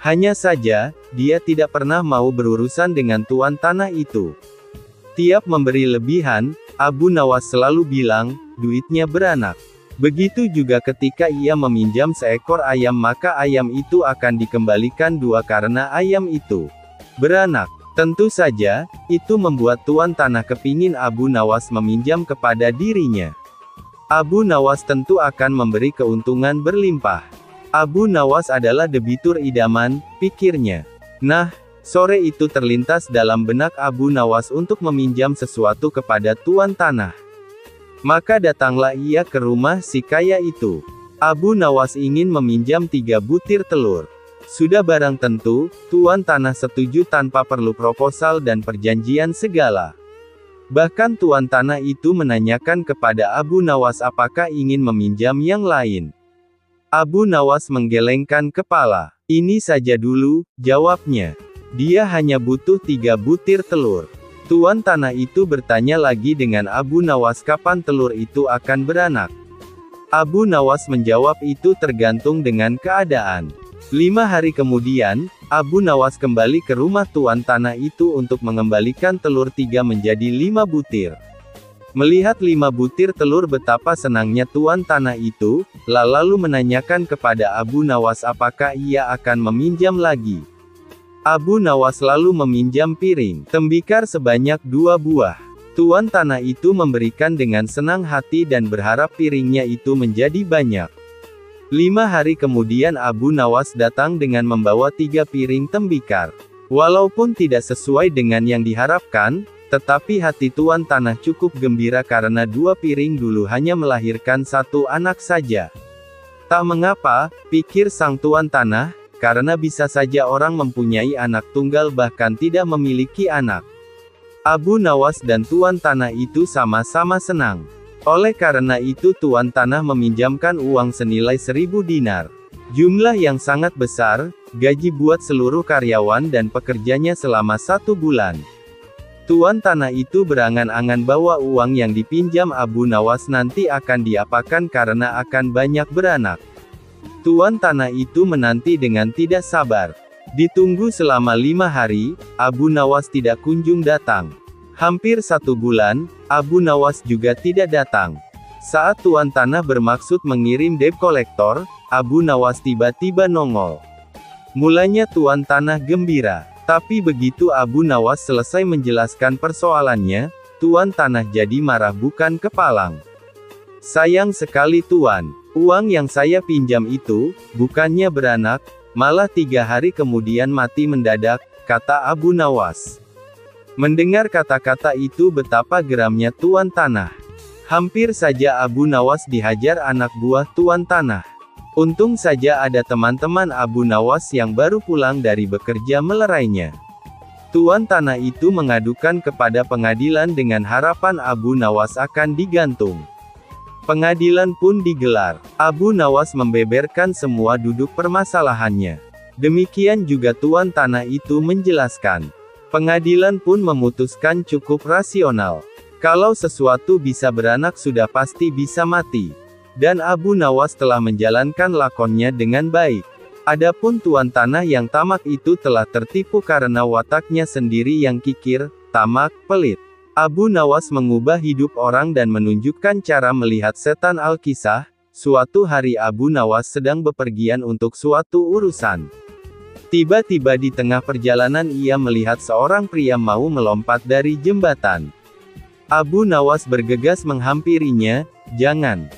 Hanya saja, dia tidak pernah mau berurusan dengan tuan tanah itu. Tiap memberi lebihan, Abu Nawas selalu bilang, duitnya beranak. Begitu juga ketika ia meminjam seekor ayam, maka ayam itu akan dikembalikan 2 karena ayam itu beranak. Tentu saja, itu membuat tuan tanah kepingin Abu Nawas meminjam kepada dirinya. Abu Nawas tentu akan memberi keuntungan berlimpah. Abu Nawas adalah debitur idaman, pikirnya. Nah, sore itu terlintas dalam benak Abu Nawas untuk meminjam sesuatu kepada tuan tanah. Maka datanglah ia ke rumah si kaya itu. Abu Nawas ingin meminjam 3 butir telur. Sudah barang tentu, tuan tanah setuju tanpa perlu proposal dan perjanjian segala. Bahkan tuan tanah itu menanyakan kepada Abu Nawas apakah ingin meminjam yang lain. Abu Nawas menggelengkan kepala. Ini saja dulu, jawabnya. Dia hanya butuh 3 butir telur. Tuan tanah itu bertanya lagi dengan Abu Nawas kapan telur itu akan beranak. Abu Nawas menjawab itu tergantung dengan keadaan. 5 hari kemudian, Abu Nawas kembali ke rumah tuan tanah itu untuk mengembalikan telur 3 menjadi 5 butir. Melihat 5 butir telur, betapa senangnya tuan tanah itu, lalu menanyakan kepada Abu Nawas apakah ia akan meminjam lagi. Abu Nawas lalu meminjam piring tembikar sebanyak 2 buah. Tuan tanah itu memberikan dengan senang hati dan berharap piringnya itu menjadi banyak. 5 hari kemudian Abu Nawas datang dengan membawa 3 piring tembikar. Walaupun tidak sesuai dengan yang diharapkan, tetapi hati tuan tanah cukup gembira karena 2 piring dulu hanya melahirkan 1 anak saja. Tak mengapa, pikir sang tuan tanah, karena bisa saja orang mempunyai anak tunggal bahkan tidak memiliki anak. Abu Nawas dan tuan tanah itu sama-sama senang. Oleh karena itu tuan tanah meminjamkan uang senilai 1.000 dinar. Jumlah yang sangat besar, gaji buat seluruh karyawan dan pekerjanya selama 1 bulan. Tuan tanah itu berangan-angan bahwa uang yang dipinjam Abu Nawas nanti akan diapakan karena akan banyak beranak. Tuan tanah itu menanti dengan tidak sabar. Ditunggu selama 5 hari, Abu Nawas tidak kunjung datang. Hampir 1 bulan, Abu Nawas juga tidak datang. Saat tuan tanah bermaksud mengirim debt collector, Abu Nawas tiba-tiba nongol. Mulanya tuan tanah gembira. Tapi begitu Abu Nawas selesai menjelaskan persoalannya, tuan tanah jadi marah bukan kepalang. Sayang sekali tuan, uang yang saya pinjam itu, bukannya beranak, malah 3 hari kemudian mati mendadak, kata Abu Nawas. Mendengar kata-kata itu betapa geramnya tuan tanah. Hampir saja Abu Nawas dihajar anak buah tuan tanah. Untung saja ada teman-teman Abu Nawas yang baru pulang dari bekerja melerainya. Tuan tanah itu mengadukan kepada pengadilan dengan harapan Abu Nawas akan digantung. Pengadilan pun digelar. Abu Nawas membeberkan semua duduk permasalahannya. Demikian juga tuan tanah itu menjelaskan. Pengadilan pun memutuskan cukup rasional. Kalau sesuatu bisa beranak sudah pasti bisa mati. Dan Abu Nawas telah menjalankan lakonnya dengan baik. Adapun tuan tanah yang tamak itu telah tertipu karena wataknya sendiri yang kikir, tamak, pelit. Abu Nawas mengubah hidup orang dan menunjukkan cara melihat setan. Al-Kisah, suatu hari Abu Nawas sedang bepergian untuk suatu urusan. Tiba-tiba di tengah perjalanan ia melihat seorang pria mau melompat dari jembatan. Abu Nawas bergegas menghampirinya. Jangan!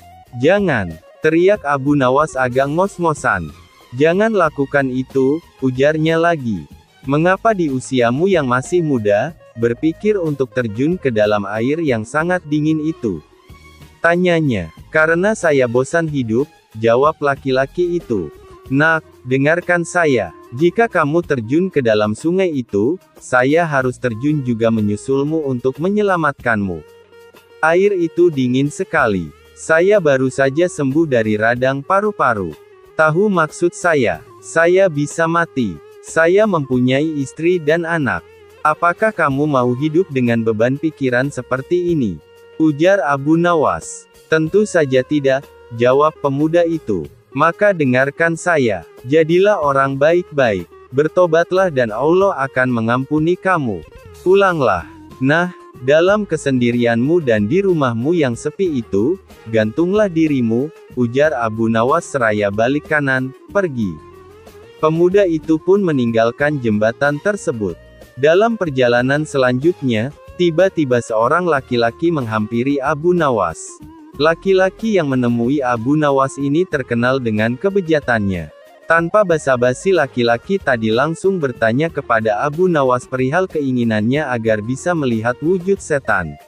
Jangan! Teriak Abu Nawas agak ngos-ngosan. Jangan lakukan itu, ujarnya lagi. Mengapa di usiamu yang masih muda, berpikir untuk terjun ke dalam air yang sangat dingin itu? Tanyanya. Karena saya bosan hidup, jawab laki-laki itu. Nak, dengarkan saya. Jika kamu terjun ke dalam sungai itu, saya harus terjun juga menyusulmu untuk menyelamatkanmu. Air itu dingin sekali. Saya baru saja sembuh dari radang paru-paru. Tahu maksud saya bisa mati. Saya mempunyai istri dan anak. Apakah kamu mau hidup dengan beban pikiran seperti ini? Ujar Abu Nawas. Tentu saja tidak, jawab pemuda itu. Maka dengarkan saya, jadilah orang baik-baik, bertobatlah dan Allah akan mengampuni kamu. Pulanglah. Nah, Dalam kesendirianmu dan di rumahmu yang sepi itu, gantunglah dirimu, ujar Abu Nawas seraya balik kanan, pergi. Pemuda itu pun meninggalkan jembatan tersebut. Dalam perjalanan selanjutnya, tiba-tiba seorang laki-laki menghampiri Abu Nawas. Laki-laki yang menemui Abu Nawas ini terkenal dengan kebejatannya. Tanpa basa-basi laki-laki tadi langsung bertanya kepada Abu Nawas perihal keinginannya agar bisa melihat wujud setan.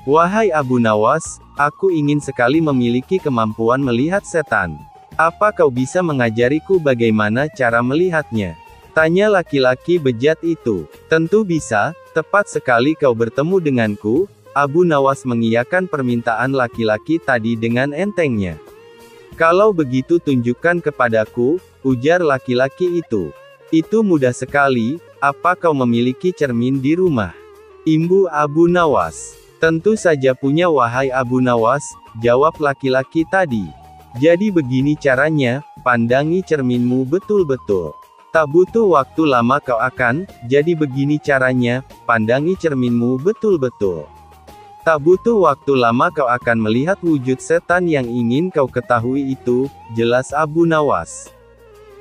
Wahai Abu Nawas, aku ingin sekali memiliki kemampuan melihat setan. Apa kau bisa mengajariku bagaimana cara melihatnya? Tanya laki-laki bejat itu. Tentu bisa, tepat sekali kau bertemu denganku. Abu Nawas mengiyakan permintaan laki-laki tadi dengan entengnya. Kalau begitu tunjukkan kepadaku, ujar laki-laki itu. Itu mudah sekali, apa kau memiliki cermin di rumah? Imbu Abu Nawas. Tentu saja punya wahai Abu Nawas, jawab laki-laki tadi. Jadi begini caranya, pandangi cerminmu betul-betul. Tak butuh waktu lama kau akan, jadi begini caranya, pandangi cerminmu betul-betul. Tak butuh waktu lama kau akan melihat wujud setan yang ingin kau ketahui itu, jelas Abu Nawas.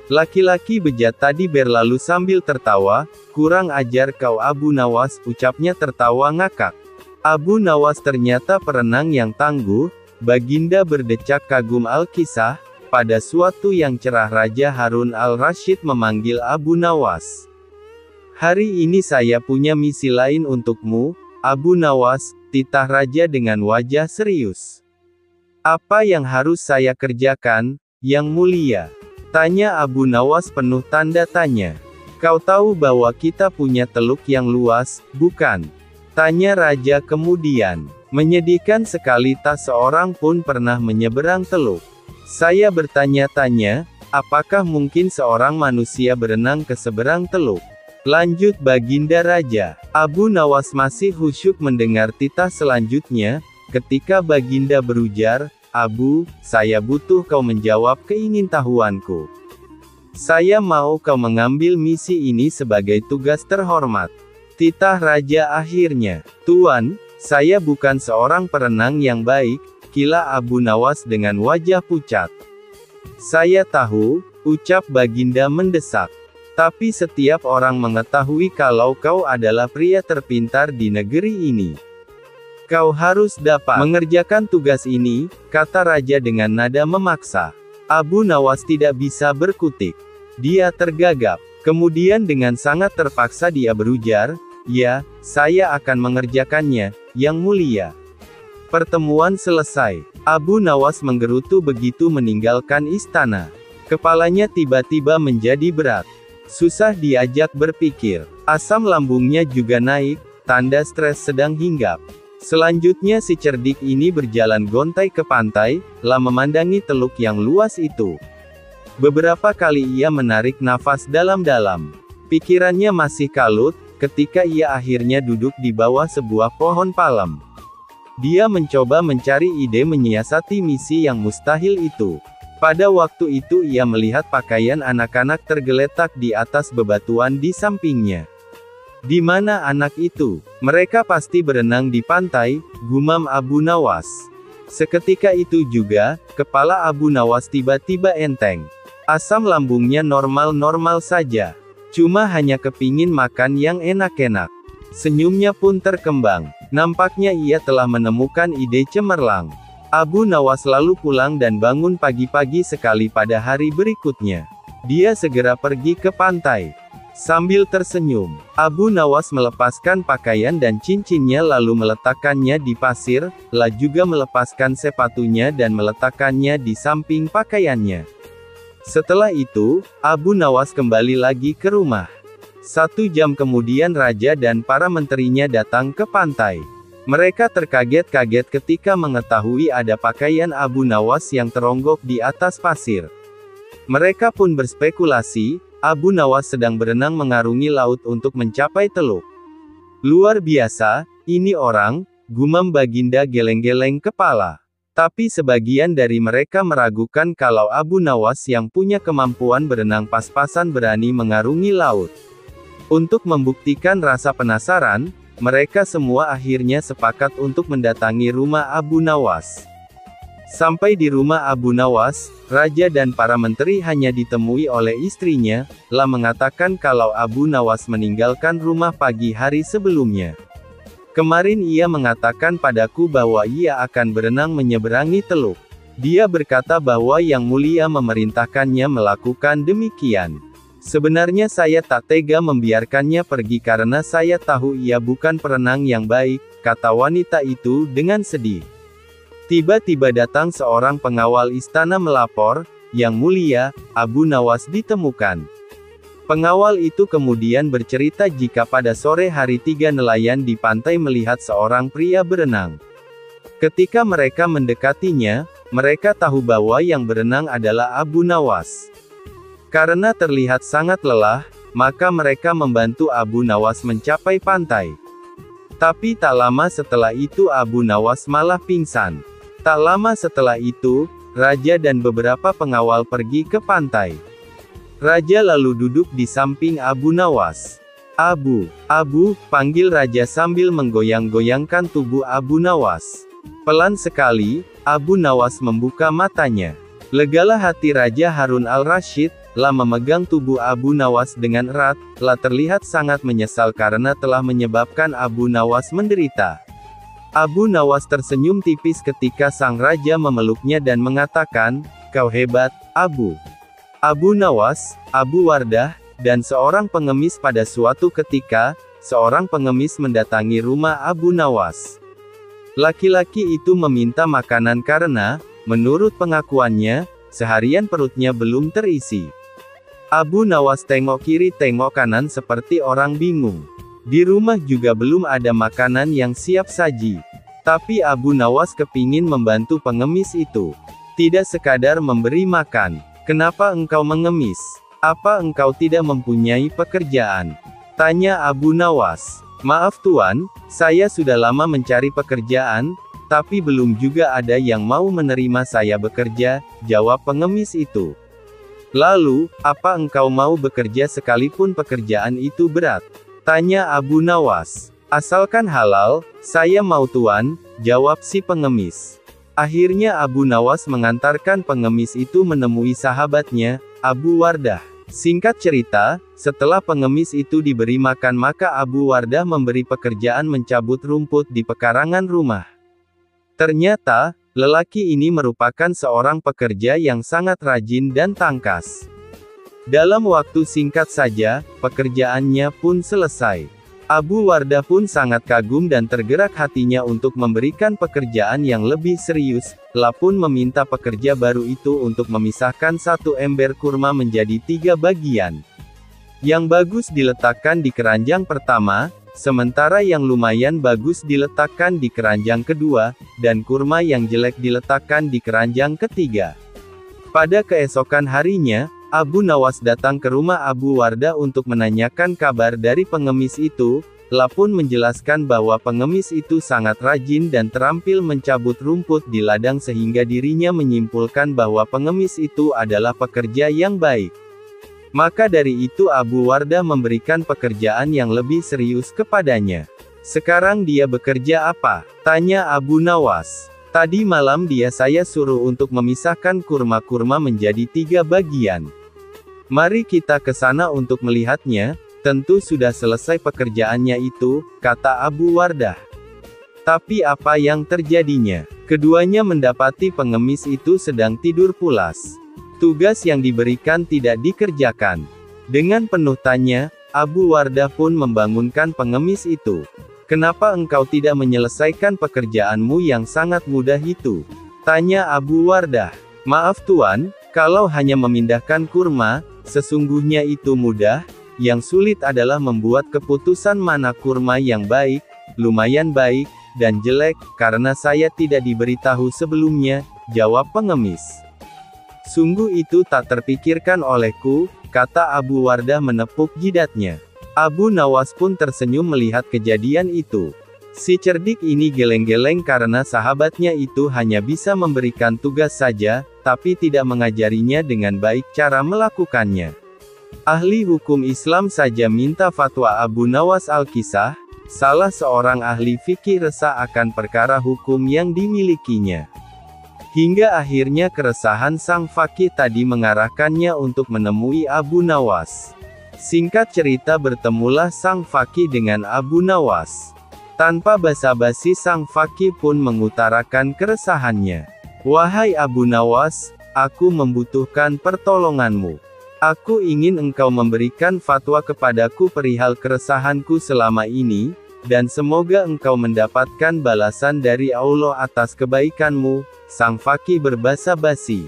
Laki-laki bejat tadi berlalu sambil tertawa, kurang ajar kau Abu Nawas, ucapnya tertawa ngakak. Abu Nawas ternyata perenang yang tangguh, Baginda berdecak kagum Al-Kisah, pada suatu yang cerah Raja Harun Al-Rasyid memanggil Abu Nawas. Hari ini saya punya misi lain untukmu, Abu Nawas, titah raja dengan wajah serius. Apa yang harus saya kerjakan, Yang Mulia? Tanya Abu Nawas penuh tanda tanya. Kau tahu bahwa kita punya teluk yang luas, bukan? Tanya raja kemudian. Menyedihkan sekali tak seorang pun pernah menyeberang teluk. Saya bertanya-tanya, apakah mungkin seorang manusia berenang ke seberang teluk? Lanjut Baginda Raja. Abu Nawas masih khusyuk mendengar titah selanjutnya, ketika Baginda berujar, Abu, saya butuh kau menjawab keingintahuanku. Saya mau kau mengambil misi ini sebagai tugas terhormat. Titah Raja akhirnya, Tuan, saya bukan seorang perenang yang baik, kila Abu Nawas dengan wajah pucat. Saya tahu, ucap Baginda mendesak. Tapi setiap orang mengetahui kalau kau adalah pria terpintar di negeri ini. Kau harus dapat mengerjakan tugas ini, kata raja dengan nada memaksa. Abu Nawas tidak bisa berkutik. Dia tergagap. Kemudian dengan sangat terpaksa dia berujar, ya, saya akan mengerjakannya, Yang Mulia. Pertemuan selesai. Abu Nawas menggerutu begitu meninggalkan istana. Kepalanya tiba-tiba menjadi berat. Susah diajak berpikir. Asam lambungnya juga naik, tanda stres sedang hinggap. Selanjutnya si cerdik ini berjalan gontai ke pantai, lah memandangi teluk yang luas itu. Beberapa kali ia menarik nafas dalam-dalam. Pikirannya masih kalut, ketika ia akhirnya duduk di bawah sebuah pohon palem. Dia mencoba mencari ide menyiasati misi yang mustahil itu. Pada waktu itu ia melihat pakaian anak-anak tergeletak di atas bebatuan di sampingnya. Di mana anak itu? Mereka pasti berenang di pantai, gumam Abu Nawas. Seketika itu juga, kepala Abu Nawas tiba-tiba enteng. Asam lambungnya normal-normal saja. Cuma hanya kepingin makan yang enak-enak. Senyumnya pun terkembang. Nampaknya ia telah menemukan ide cemerlang. Abu Nawas lalu pulang dan bangun pagi-pagi sekali pada hari berikutnya. Dia segera pergi ke pantai. Sambil tersenyum, Abu Nawas melepaskan pakaian dan cincinnya lalu meletakkannya di pasir, lah juga melepaskan sepatunya dan meletakkannya di samping pakaiannya. Setelah itu, Abu Nawas kembali lagi ke rumah. 1 jam kemudian raja dan para menterinya datang ke pantai. Mereka terkaget-kaget ketika mengetahui ada pakaian Abu Nawas yang teronggok di atas pasir. Mereka pun berspekulasi, Abu Nawas sedang berenang mengarungi laut untuk mencapai teluk. Luar biasa, ini orang, gumam Baginda geleng-geleng kepala. Tapi sebagian dari mereka meragukan kalau Abu Nawas yang punya kemampuan berenang pas-pasan berani mengarungi laut. Untuk membuktikan rasa penasaran, mereka semua akhirnya sepakat untuk mendatangi rumah Abu Nawas. Sampai di rumah Abu Nawas, raja dan para menteri hanya ditemui oleh istrinya, lah mengatakan kalau Abu Nawas meninggalkan rumah pagi hari sebelumnya. Kemarin ia mengatakan padaku bahwa ia akan berenang menyeberangi teluk. Dia berkata bahwa Yang Mulia memerintahkannya melakukan demikian. Sebenarnya saya tak tega membiarkannya pergi karena saya tahu ia bukan perenang yang baik, kata wanita itu dengan sedih. Tiba-tiba datang seorang pengawal istana melapor, Yang Mulia, Abu Nawas ditemukan. Pengawal itu kemudian bercerita jika pada sore hari 3 nelayan di pantai melihat seorang pria berenang. Ketika mereka mendekatinya, mereka tahu bahwa yang berenang adalah Abu Nawas. Karena terlihat sangat lelah, maka mereka membantu Abu Nawas mencapai pantai. Tapi tak lama setelah itu Abu Nawas malah pingsan. Tak lama setelah itu, raja dan beberapa pengawal pergi ke pantai. Raja lalu duduk di samping Abu Nawas. Abu, panggil raja sambil menggoyang-goyangkan tubuh Abu Nawas. Pelan sekali, Abu Nawas membuka matanya. Legalah hati Raja Harun al-Rasyid, lah memegang tubuh Abu Nawas dengan erat, lah terlihat sangat menyesal karena telah menyebabkan Abu Nawas menderita. Abu Nawas tersenyum tipis ketika sang raja memeluknya dan mengatakan, "Kau hebat, Abu." Abu Nawas, Abu Wardah, dan seorang pengemis. Pada suatu ketika, seorang pengemis mendatangi rumah Abu Nawas. Laki-laki itu meminta makanan karena, menurut pengakuannya, seharian perutnya belum terisi. Abu Nawas tengok kiri tengok kanan seperti orang bingung. Di rumah juga belum ada makanan yang siap saji. Tapi Abu Nawas kepingin membantu pengemis itu. Tidak sekadar memberi makan. "Kenapa engkau mengemis? Apa engkau tidak mempunyai pekerjaan?" tanya Abu Nawas. "Maaf Tuan, saya sudah lama mencari pekerjaan, tapi belum juga ada yang mau menerima saya bekerja," jawab pengemis itu. "Lalu, apa engkau mau bekerja sekalipun pekerjaan itu berat?" tanya Abu Nawas. "Asalkan halal, saya mau Tuan," jawab si pengemis. Akhirnya Abu Nawas mengantarkan pengemis itu menemui sahabatnya, Abu Wardah. Singkat cerita, setelah pengemis itu diberi makan maka Abu Wardah memberi pekerjaan mencabut rumput di pekarangan rumah. Ternyata, lelaki ini merupakan seorang pekerja yang sangat rajin dan tangkas. Dalam waktu singkat saja, pekerjaannya pun selesai. Abu Wardah pun sangat kagum dan tergerak hatinya untuk memberikan pekerjaan yang lebih serius, lah pun meminta pekerja baru itu untuk memisahkan satu ember kurma menjadi 3 bagian. Yang bagus diletakkan di keranjang pertama, sementara yang lumayan bagus diletakkan di keranjang kedua, dan kurma yang jelek diletakkan di keranjang ketiga. Pada keesokan harinya, Abu Nawas datang ke rumah Abu Wardah untuk menanyakan kabar dari pengemis itu, lah pun menjelaskan bahwa pengemis itu sangat rajin dan terampil mencabut rumput di ladang sehingga dirinya menyimpulkan bahwa pengemis itu adalah pekerja yang baik. Maka dari itu Abu Wardah memberikan pekerjaan yang lebih serius kepadanya. "Sekarang dia bekerja apa?" tanya Abu Nawas. "Tadi malam saya suruh untuk memisahkan kurma-kurma menjadi 3 bagian. Mari kita ke sana untuk melihatnya, tentu sudah selesai pekerjaannya itu," kata Abu Wardah. Tapi apa yang terjadinya? Keduanya mendapati pengemis itu sedang tidur pulas. Tugas yang diberikan tidak dikerjakan. Dengan penuh tanya, Abu Wardah pun membangunkan pengemis itu. "Kenapa engkau tidak menyelesaikan pekerjaanmu yang sangat mudah itu?" tanya Abu Wardah. "Maaf Tuan, kalau hanya memindahkan kurma, sesungguhnya itu mudah, yang sulit adalah membuat keputusan mana kurma yang baik, lumayan baik, dan jelek, karena saya tidak diberitahu sebelumnya," jawab pengemis. "Sungguh itu tak terpikirkan olehku," kata Abu Wardah menepuk jidatnya. Abu Nawas pun tersenyum melihat kejadian itu. Si cerdik ini geleng-geleng karena sahabatnya itu hanya bisa memberikan tugas saja, tapi tidak mengajarinya dengan baik cara melakukannya. Ahli hukum Islam saja minta fatwa Abu Nawas Al-Kisah, Salah seorang ahli fikih resah akan perkara hukum yang dimilikinya. Hingga akhirnya keresahan sang faqih tadi mengarahkannya untuk menemui Abu Nawas. Singkat cerita, bertemulah sang faqih dengan Abu Nawas. Tanpa basa-basi sang faqih pun mengutarakan keresahannya. "Wahai Abu Nawas, aku membutuhkan pertolonganmu. Aku ingin engkau memberikan fatwa kepadaku perihal keresahanku selama ini, dan semoga engkau mendapatkan balasan dari Allah atas kebaikanmu." Sang faqih berbasa-basi.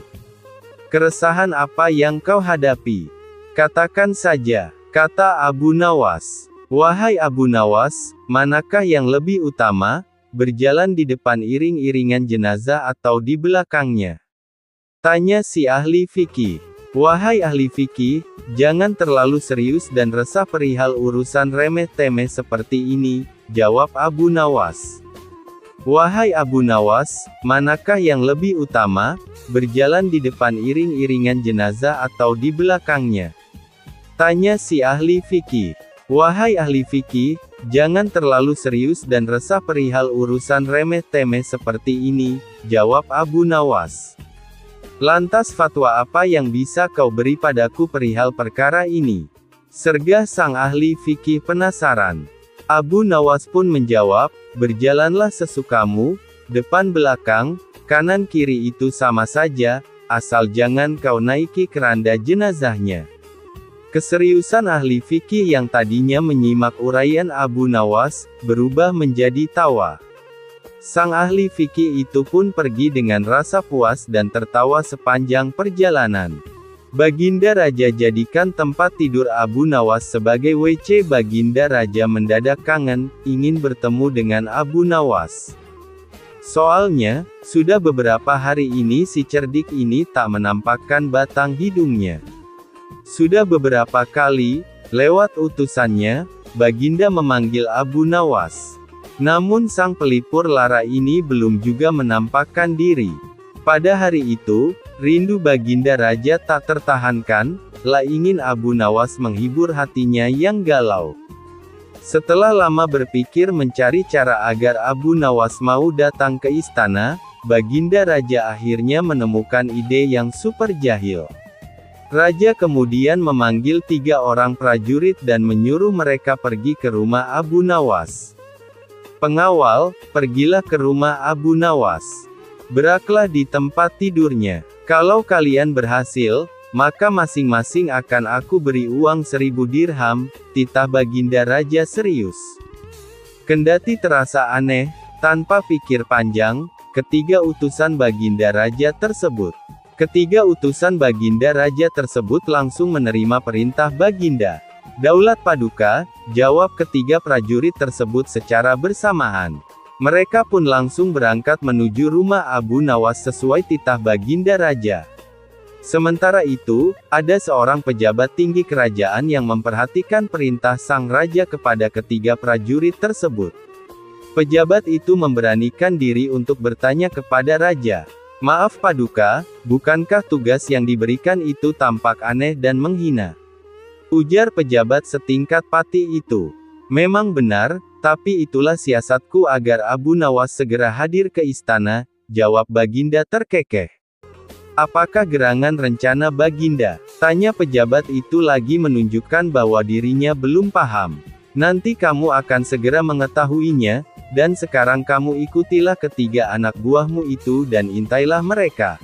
"Keresahan apa yang kau hadapi? Katakan saja," kata Abu Nawas. "Wahai Abu Nawas, manakah yang lebih utama, berjalan di depan iring-iringan jenazah atau di belakangnya?" tanya si ahli fikih. "Wahai ahli fikih, jangan terlalu serius dan resah perihal urusan remeh-temeh seperti ini," jawab Abu Nawas. "Wahai Abu Nawas, manakah yang lebih utama, berjalan di depan iring-iringan jenazah atau di belakangnya?" tanya si ahli fikih. "Wahai ahli fikih, jangan terlalu serius dan resah perihal urusan remeh-temeh seperti ini," jawab Abu Nawas. "Lantas fatwa apa yang bisa kau beri padaku perihal perkara ini?" sergah sang ahli fikih penasaran. Abu Nawas pun menjawab, "Berjalanlah sesukamu, depan belakang, kanan kiri itu sama saja, asal jangan kau naiki keranda jenazahnya." Keseriusan ahli fikih yang tadinya menyimak uraian Abu Nawas, berubah menjadi tawa. Sang ahli fikih itu pun pergi dengan rasa puas dan tertawa sepanjang perjalanan. Baginda Raja jadikan tempat tidur Abu Nawas sebagai WC. Baginda Raja mendadak kangen, ingin bertemu dengan Abu Nawas. Soalnya, sudah beberapa hari ini si cerdik ini tak menampakkan batang hidungnya. Sudah beberapa kali, lewat utusannya, Baginda memanggil Abu Nawas. Namun sang pelipur lara ini belum juga menampakkan diri. Pada hari itu, rindu Baginda Raja tak tertahankan, lah ingin Abu Nawas menghibur hatinya yang galau. Setelah lama berpikir mencari cara agar Abu Nawas mau datang ke istana, Baginda Raja akhirnya menemukan ide yang super jahil. Raja kemudian memanggil 3 orang prajurit dan menyuruh mereka pergi ke rumah Abu Nawas. "Pengawal, pergilah ke rumah Abu Nawas. Beraklah di tempat tidurnya. Kalau kalian berhasil, maka masing-masing akan aku beri uang 1000 dirham, titah Baginda Raja serius. Kendati terasa aneh, tanpa pikir panjang, ketiga utusan Baginda Raja tersebut langsung menerima perintah Baginda. "Daulat Paduka," jawab ketiga prajurit tersebut secara bersamaan. Mereka pun langsung berangkat menuju rumah Abu Nawas sesuai titah Baginda Raja. Sementara itu, ada seorang pejabat tinggi kerajaan yang memperhatikan perintah sang raja kepada ketiga prajurit tersebut. Pejabat itu memberanikan diri untuk bertanya kepada raja, "Maaf Paduka, bukankah tugas yang diberikan itu tampak aneh dan menghina?" ujar pejabat setingkat pati itu. "Memang benar, tapi itulah siasatku agar Abu Nawas segera hadir ke istana," jawab Baginda terkekeh. "Apakah gerangan rencana Baginda?" tanya pejabat itu lagi menunjukkan bahwa dirinya belum paham. "Nanti kamu akan segera mengetahuinya, dan sekarang kamu ikutilah ketiga anak buahmu itu dan intailah mereka.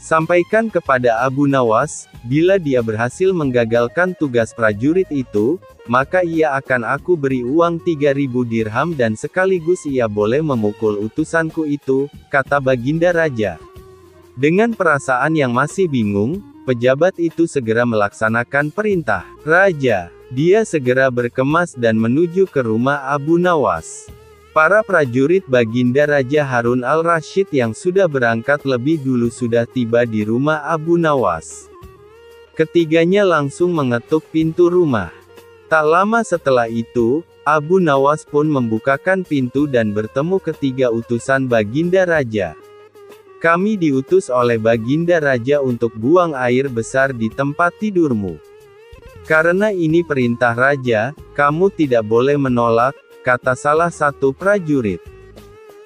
Sampaikan kepada Abu Nawas, bila dia berhasil menggagalkan tugas prajurit itu, maka ia akan aku beri uang 3000 dirham dan sekaligus ia boleh memukul utusanku itu," kata Baginda Raja. Dengan perasaan yang masih bingung, pejabat itu segera melaksanakan perintah Raja. Dia segera berkemas dan menuju ke rumah Abu Nawas. Para prajurit Baginda Raja Harun al-Rasyid yang sudah berangkat lebih dulu sudah tiba di rumah Abu Nawas. Ketiganya langsung mengetuk pintu rumah. Tak lama setelah itu, Abu Nawas pun membukakan pintu dan bertemu ketiga utusan Baginda Raja. "Kami diutus oleh Baginda Raja untuk buang air besar di tempat tidurmu. Karena ini perintah Raja, kamu tidak boleh menolak," kata salah satu prajurit.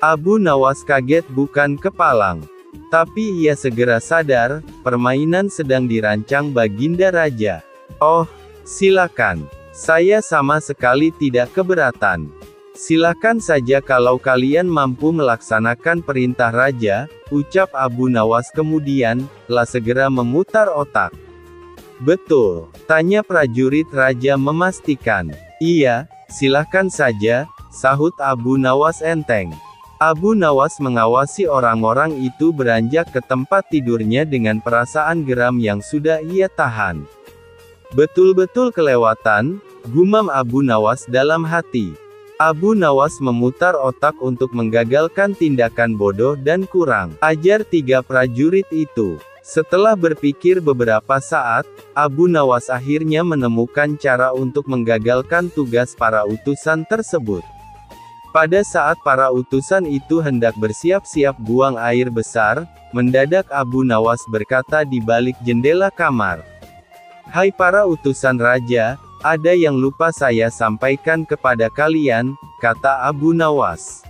Abu Nawas kaget bukan kepalang. Tapi ia segera sadar, permainan sedang dirancang Baginda Raja. Oh, silakan. Saya sama sekali tidak keberatan. Silakan saja kalau kalian mampu melaksanakan perintah Raja, ucap Abu Nawas kemudian, segera memutar otak. Betul, tanya prajurit Raja memastikan. Iya, silakan saja, sahut Abu Nawas enteng. Abu Nawas mengawasi orang-orang itu beranjak ke tempat tidurnya dengan perasaan geram yang sudah ia tahan. Betul-betul kelewatan, gumam Abu Nawas dalam hati. Abu Nawas memutar otak untuk menggagalkan tindakan bodoh dan kurang ajar tiga prajurit itu. Setelah berpikir beberapa saat, Abu Nawas akhirnya menemukan cara untuk menggagalkan tugas para utusan tersebut. Pada saat para utusan itu hendak bersiap-siap buang air besar, mendadak Abu Nawas berkata di balik jendela kamar. Hai para utusan Raja, ada yang lupa saya sampaikan kepada kalian, kata Abu Nawas.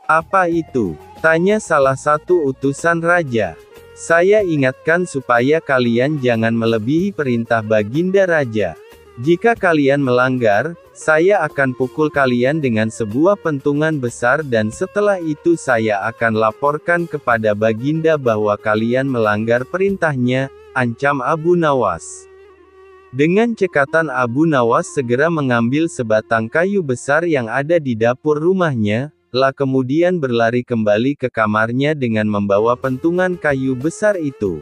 Apa itu? Tanya salah satu utusan Raja. Saya ingatkan supaya kalian jangan melebihi perintah Baginda Raja. Jika kalian melanggar, saya akan pukul kalian dengan sebuah pentungan besar dan setelah itu saya akan laporkan kepada Baginda bahwa kalian melanggar perintahnya, ancam Abu Nawas. Dengan cekatan Abu Nawas segera mengambil sebatang kayu besar yang ada di dapur rumahnya, kemudian berlari kembali ke kamarnya dengan membawa pentungan kayu besar itu.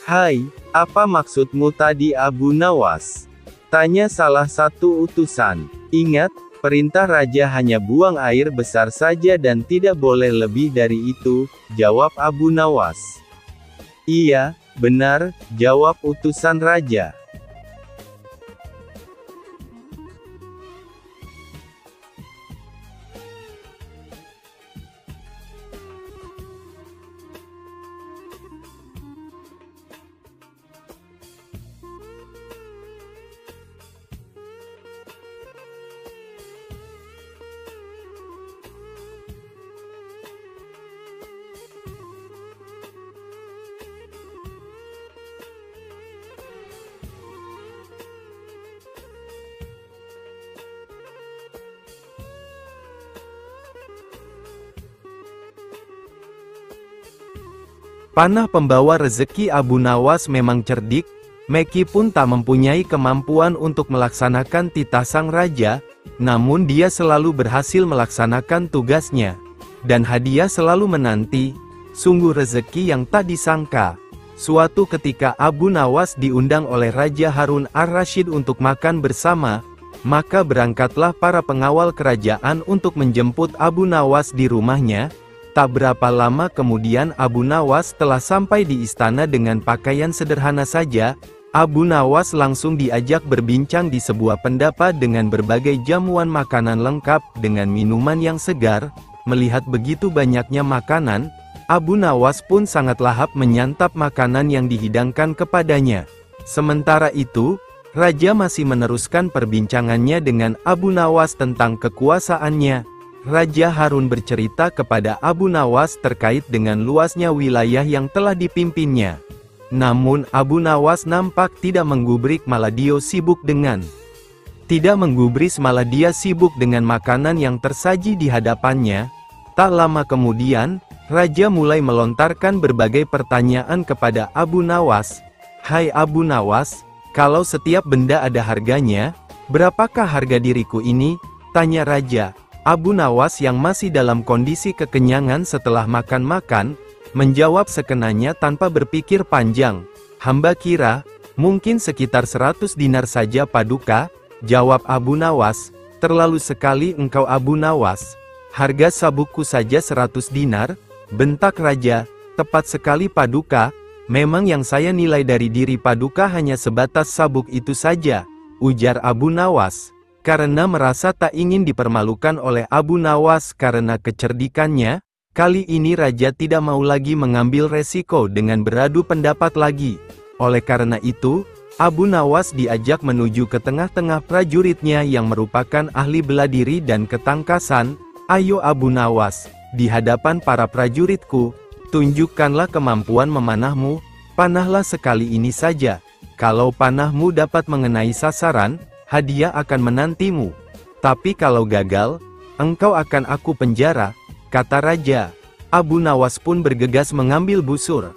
Hai, apa maksudmu tadi Abu Nawas? Tanya salah satu utusan. Ingat, perintah Raja hanya buang air besar saja dan tidak boleh lebih dari itu, jawab Abu Nawas. Iya, benar, jawab utusan Raja. Panah pembawa rezeki Abu Nawas memang cerdik, meskipun tak mempunyai kemampuan untuk melaksanakan titah sang raja, namun dia selalu berhasil melaksanakan tugasnya. Dan hadiah selalu menanti, sungguh rezeki yang tak disangka. Suatu ketika Abu Nawas diundang oleh Raja Harun ar-Rasyid untuk makan bersama, maka berangkatlah para pengawal kerajaan untuk menjemput Abu Nawas di rumahnya. Tak berapa lama kemudian Abu Nawas telah sampai di istana dengan pakaian sederhana saja. Abu Nawas langsung diajak berbincang di sebuah pendapat dengan berbagai jamuan makanan lengkap dengan minuman yang segar. Melihat begitu banyaknya makanan, Abu Nawas pun sangat lahap menyantap makanan yang dihidangkan kepadanya. Sementara itu, Raja masih meneruskan perbincangannya dengan Abu Nawas tentang kekuasaannya. Raja Harun bercerita kepada Abu Nawas terkait dengan luasnya wilayah yang telah dipimpinnya. Namun Abu Nawas nampak tidak menggubris, malah dia sibuk dengan makanan yang tersaji di hadapannya. Tak lama kemudian, Raja mulai melontarkan berbagai pertanyaan kepada Abu Nawas. Hai Abu Nawas, kalau setiap benda ada harganya, berapakah harga diriku ini? Tanya Raja. Abu Nawas yang masih dalam kondisi kekenyangan setelah makan-makan, menjawab sekenanya tanpa berpikir panjang. Hamba kira, mungkin sekitar 100 dinar saja Paduka, jawab Abu Nawas. Terlalu sekali engkau Abu Nawas. Harga sabukku saja 100 dinar, bentak Raja. Tepat sekali Paduka, memang yang saya nilai dari diri Paduka hanya sebatas sabuk itu saja, ujar Abu Nawas. Karena merasa tak ingin dipermalukan oleh Abu Nawas karena kecerdikannya, kali ini Raja tidak mau lagi mengambil resiko dengan beradu pendapat lagi. Oleh karena itu, Abu Nawas diajak menuju ke tengah-tengah prajuritnya yang merupakan ahli bela diri dan ketangkasan. Ayo Abu Nawas, di hadapan para prajuritku, tunjukkanlah kemampuan memanahmu, panahlah sekali ini saja. Kalau panahmu dapat mengenai sasaran, hadiah akan menantimu. Tapi kalau gagal, engkau akan aku penjara, kata raja. Abu Nawas pun bergegas mengambil busur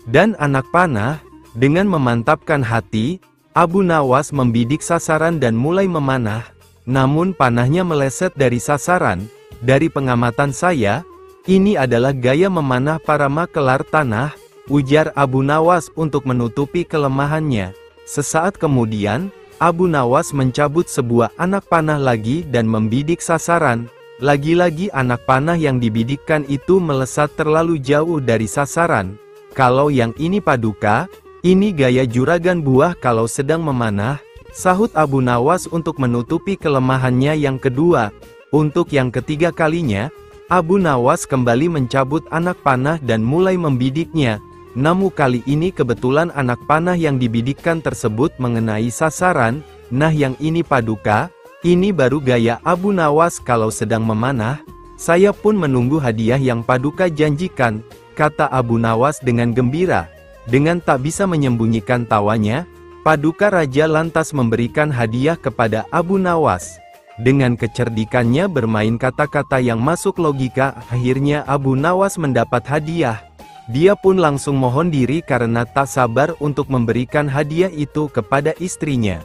dan anak panah. Dengan memantapkan hati, Abu Nawas membidik sasaran dan mulai memanah. Namun panahnya meleset dari sasaran. Dari pengamatan saya, ini adalah gaya memanah para makelar tanah, ujar Abu Nawas untuk menutupi kelemahannya. Sesaat kemudian, Abu Nawas mencabut sebuah anak panah lagi dan membidik sasaran. Lagi-lagi anak panah yang dibidikkan itu melesat terlalu jauh dari sasaran. Kalau yang ini paduka, ini gaya juragan buah kalau sedang memanah, sahut Abu Nawas untuk menutupi kelemahannya yang kedua. Untuk yang ketiga kalinya, Abu Nawas kembali mencabut anak panah dan mulai membidiknya. Namun kali ini kebetulan anak panah yang dibidikkan tersebut mengenai sasaran. Nah yang ini paduka, ini baru gaya Abu Nawas kalau sedang memanah. Saya pun menunggu hadiah yang paduka janjikan, kata Abu Nawas dengan gembira. Dengan tak bisa menyembunyikan tawanya, paduka raja lantas memberikan hadiah kepada Abu Nawas. Dengan kecerdikannya bermain kata-kata yang masuk logika, akhirnya Abu Nawas mendapat hadiah. Dia pun langsung mohon diri karena tak sabar untuk memberikan hadiah itu kepada istrinya.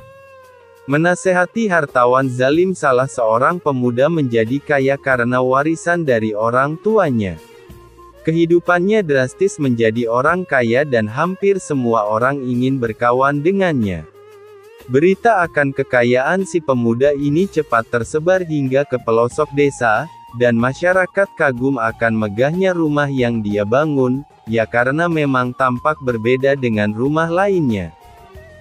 Menasehati hartawan zalim. Salah seorang pemuda menjadi kaya karena warisan dari orang tuanya. Kehidupannya drastis menjadi orang kaya dan hampir semua orang ingin berkawan dengannya. Berita akan kekayaan si pemuda ini cepat tersebar hingga ke pelosok desa, dan masyarakat kagum akan megahnya rumah yang dia bangun, ya karena memang tampak berbeda dengan rumah lainnya.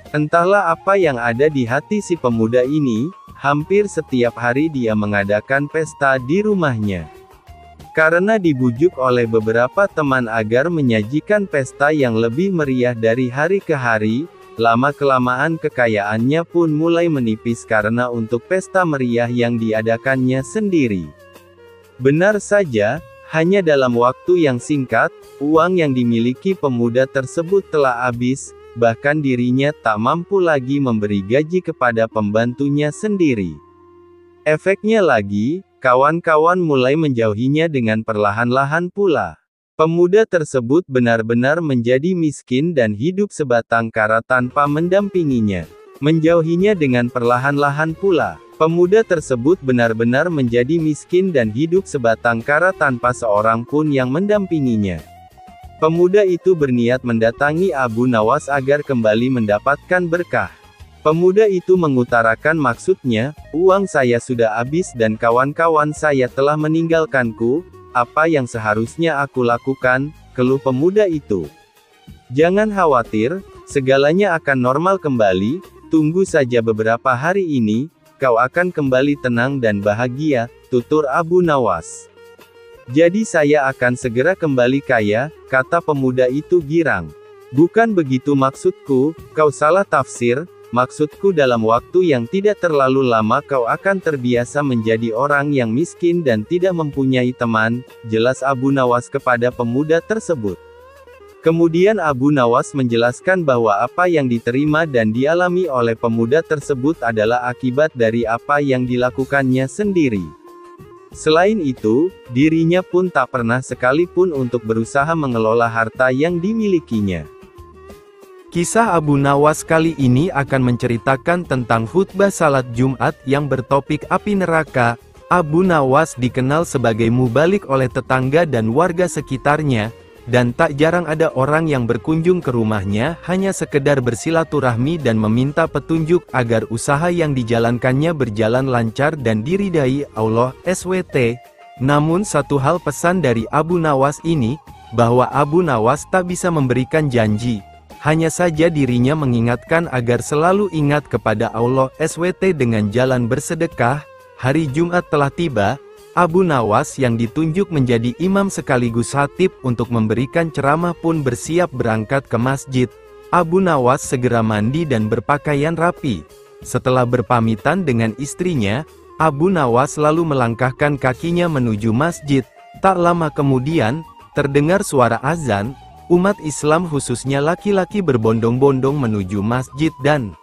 Entahlah apa yang ada di hati si pemuda ini, hampir setiap hari dia mengadakan pesta di rumahnya. Karena dibujuk oleh beberapa teman agar menyajikan pesta yang lebih meriah dari hari ke hari, lama-kelamaan kekayaannya pun mulai menipis karena untuk pesta meriah yang diadakannya sendiri. Benar saja, hanya dalam waktu yang singkat, uang yang dimiliki pemuda tersebut telah habis, bahkan dirinya tak mampu lagi memberi gaji kepada pembantunya sendiri. Efeknya lagi, kawan-kawan mulai menjauhinya dengan perlahan-lahan pula. Pemuda tersebut benar-benar menjadi miskin dan hidup sebatang kara tanpa mendampinginya. Menjauhinya dengan perlahan-lahan pula. Pemuda tersebut benar-benar menjadi miskin dan hidup sebatang kara tanpa seorang pun yang mendampinginya. Pemuda itu berniat mendatangi Abu Nawas agar kembali mendapatkan berkah. Pemuda itu mengutarakan maksudnya, uang saya sudah habis dan kawan-kawan saya telah meninggalkanku, apa yang seharusnya aku lakukan, keluh pemuda itu. Jangan khawatir, segalanya akan normal kembali, tunggu saja beberapa hari ini, kau akan kembali tenang dan bahagia, tutur Abu Nawas. Jadi saya akan segera kembali kaya, kata pemuda itu girang. Bukan begitu maksudku, kau salah tafsir. Maksudku dalam waktu yang tidak terlalu lama kau akan terbiasa menjadi orang yang miskin dan tidak mempunyai teman, jelas Abu Nawas kepada pemuda tersebut. Kemudian Abu Nawas menjelaskan bahwa apa yang diterima dan dialami oleh pemuda tersebut adalah akibat dari apa yang dilakukannya sendiri. Selain itu, dirinya pun tak pernah sekalipun untuk berusaha mengelola harta yang dimilikinya. Kisah Abu Nawas kali ini akan menceritakan tentang khutbah salat Jumat yang bertopik api neraka. Abu Nawas dikenal sebagai mubalik oleh tetangga dan warga sekitarnya, dan tak jarang ada orang yang berkunjung ke rumahnya hanya sekedar bersilaturahmi dan meminta petunjuk agar usaha yang dijalankannya berjalan lancar dan diridai Allah SWT. Namun satu hal pesan dari Abu Nawas ini, bahwa Abu Nawas tak bisa memberikan janji. Hanya saja dirinya mengingatkan agar selalu ingat kepada Allah SWT dengan jalan bersedekah. Hari Jumat telah tiba, Abu Nawas yang ditunjuk menjadi imam sekaligus khatib untuk memberikan ceramah pun bersiap berangkat ke masjid. Abu Nawas segera mandi dan berpakaian rapi. Setelah berpamitan dengan istrinya, Abu Nawas lalu melangkahkan kakinya menuju masjid. Tak lama kemudian, terdengar suara azan. Umat Islam khususnya laki-laki berbondong-bondong menuju masjid dan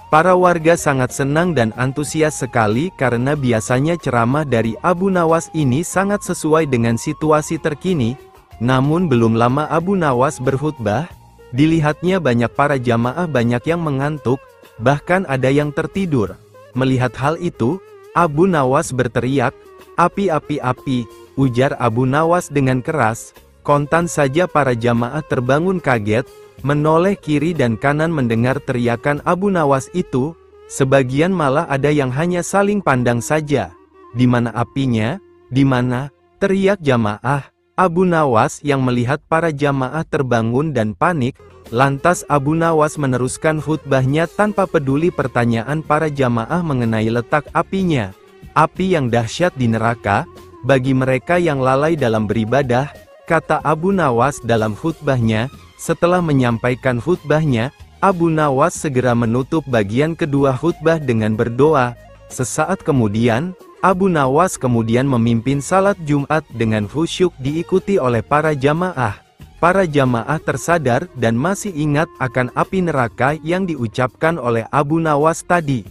para warga sangat senang dan antusias sekali karena biasanya ceramah dari Abu Nawas ini sangat sesuai dengan situasi terkini. Namun belum lama Abu Nawas berkhutbah, dilihatnya banyak para jamaah banyak yang mengantuk, bahkan ada yang tertidur. Melihat hal itu, Abu Nawas berteriak, "Api, api, api," ujar Abu Nawas dengan keras. Kontan saja para jamaah terbangun kaget, menoleh kiri dan kanan mendengar teriakan Abu Nawas itu. Sebagian malah ada yang hanya saling pandang saja. "Di mana apinya? Di mana?" teriak jamaah. Abu Nawas yang melihat para jamaah terbangun dan panik, lantas Abu Nawas meneruskan khutbahnya tanpa peduli pertanyaan para jamaah mengenai letak apinya. "Api yang dahsyat di neraka, bagi mereka yang lalai dalam beribadah," kata Abu Nawas dalam khutbahnya. Setelah menyampaikan khutbahnya, Abu Nawas segera menutup bagian kedua khutbah dengan berdoa. Sesaat kemudian, Abu Nawas kemudian memimpin salat Jumat dengan khusyuk diikuti oleh para jamaah. Para jamaah tersadar dan masih ingat akan api neraka yang diucapkan oleh Abu Nawas tadi.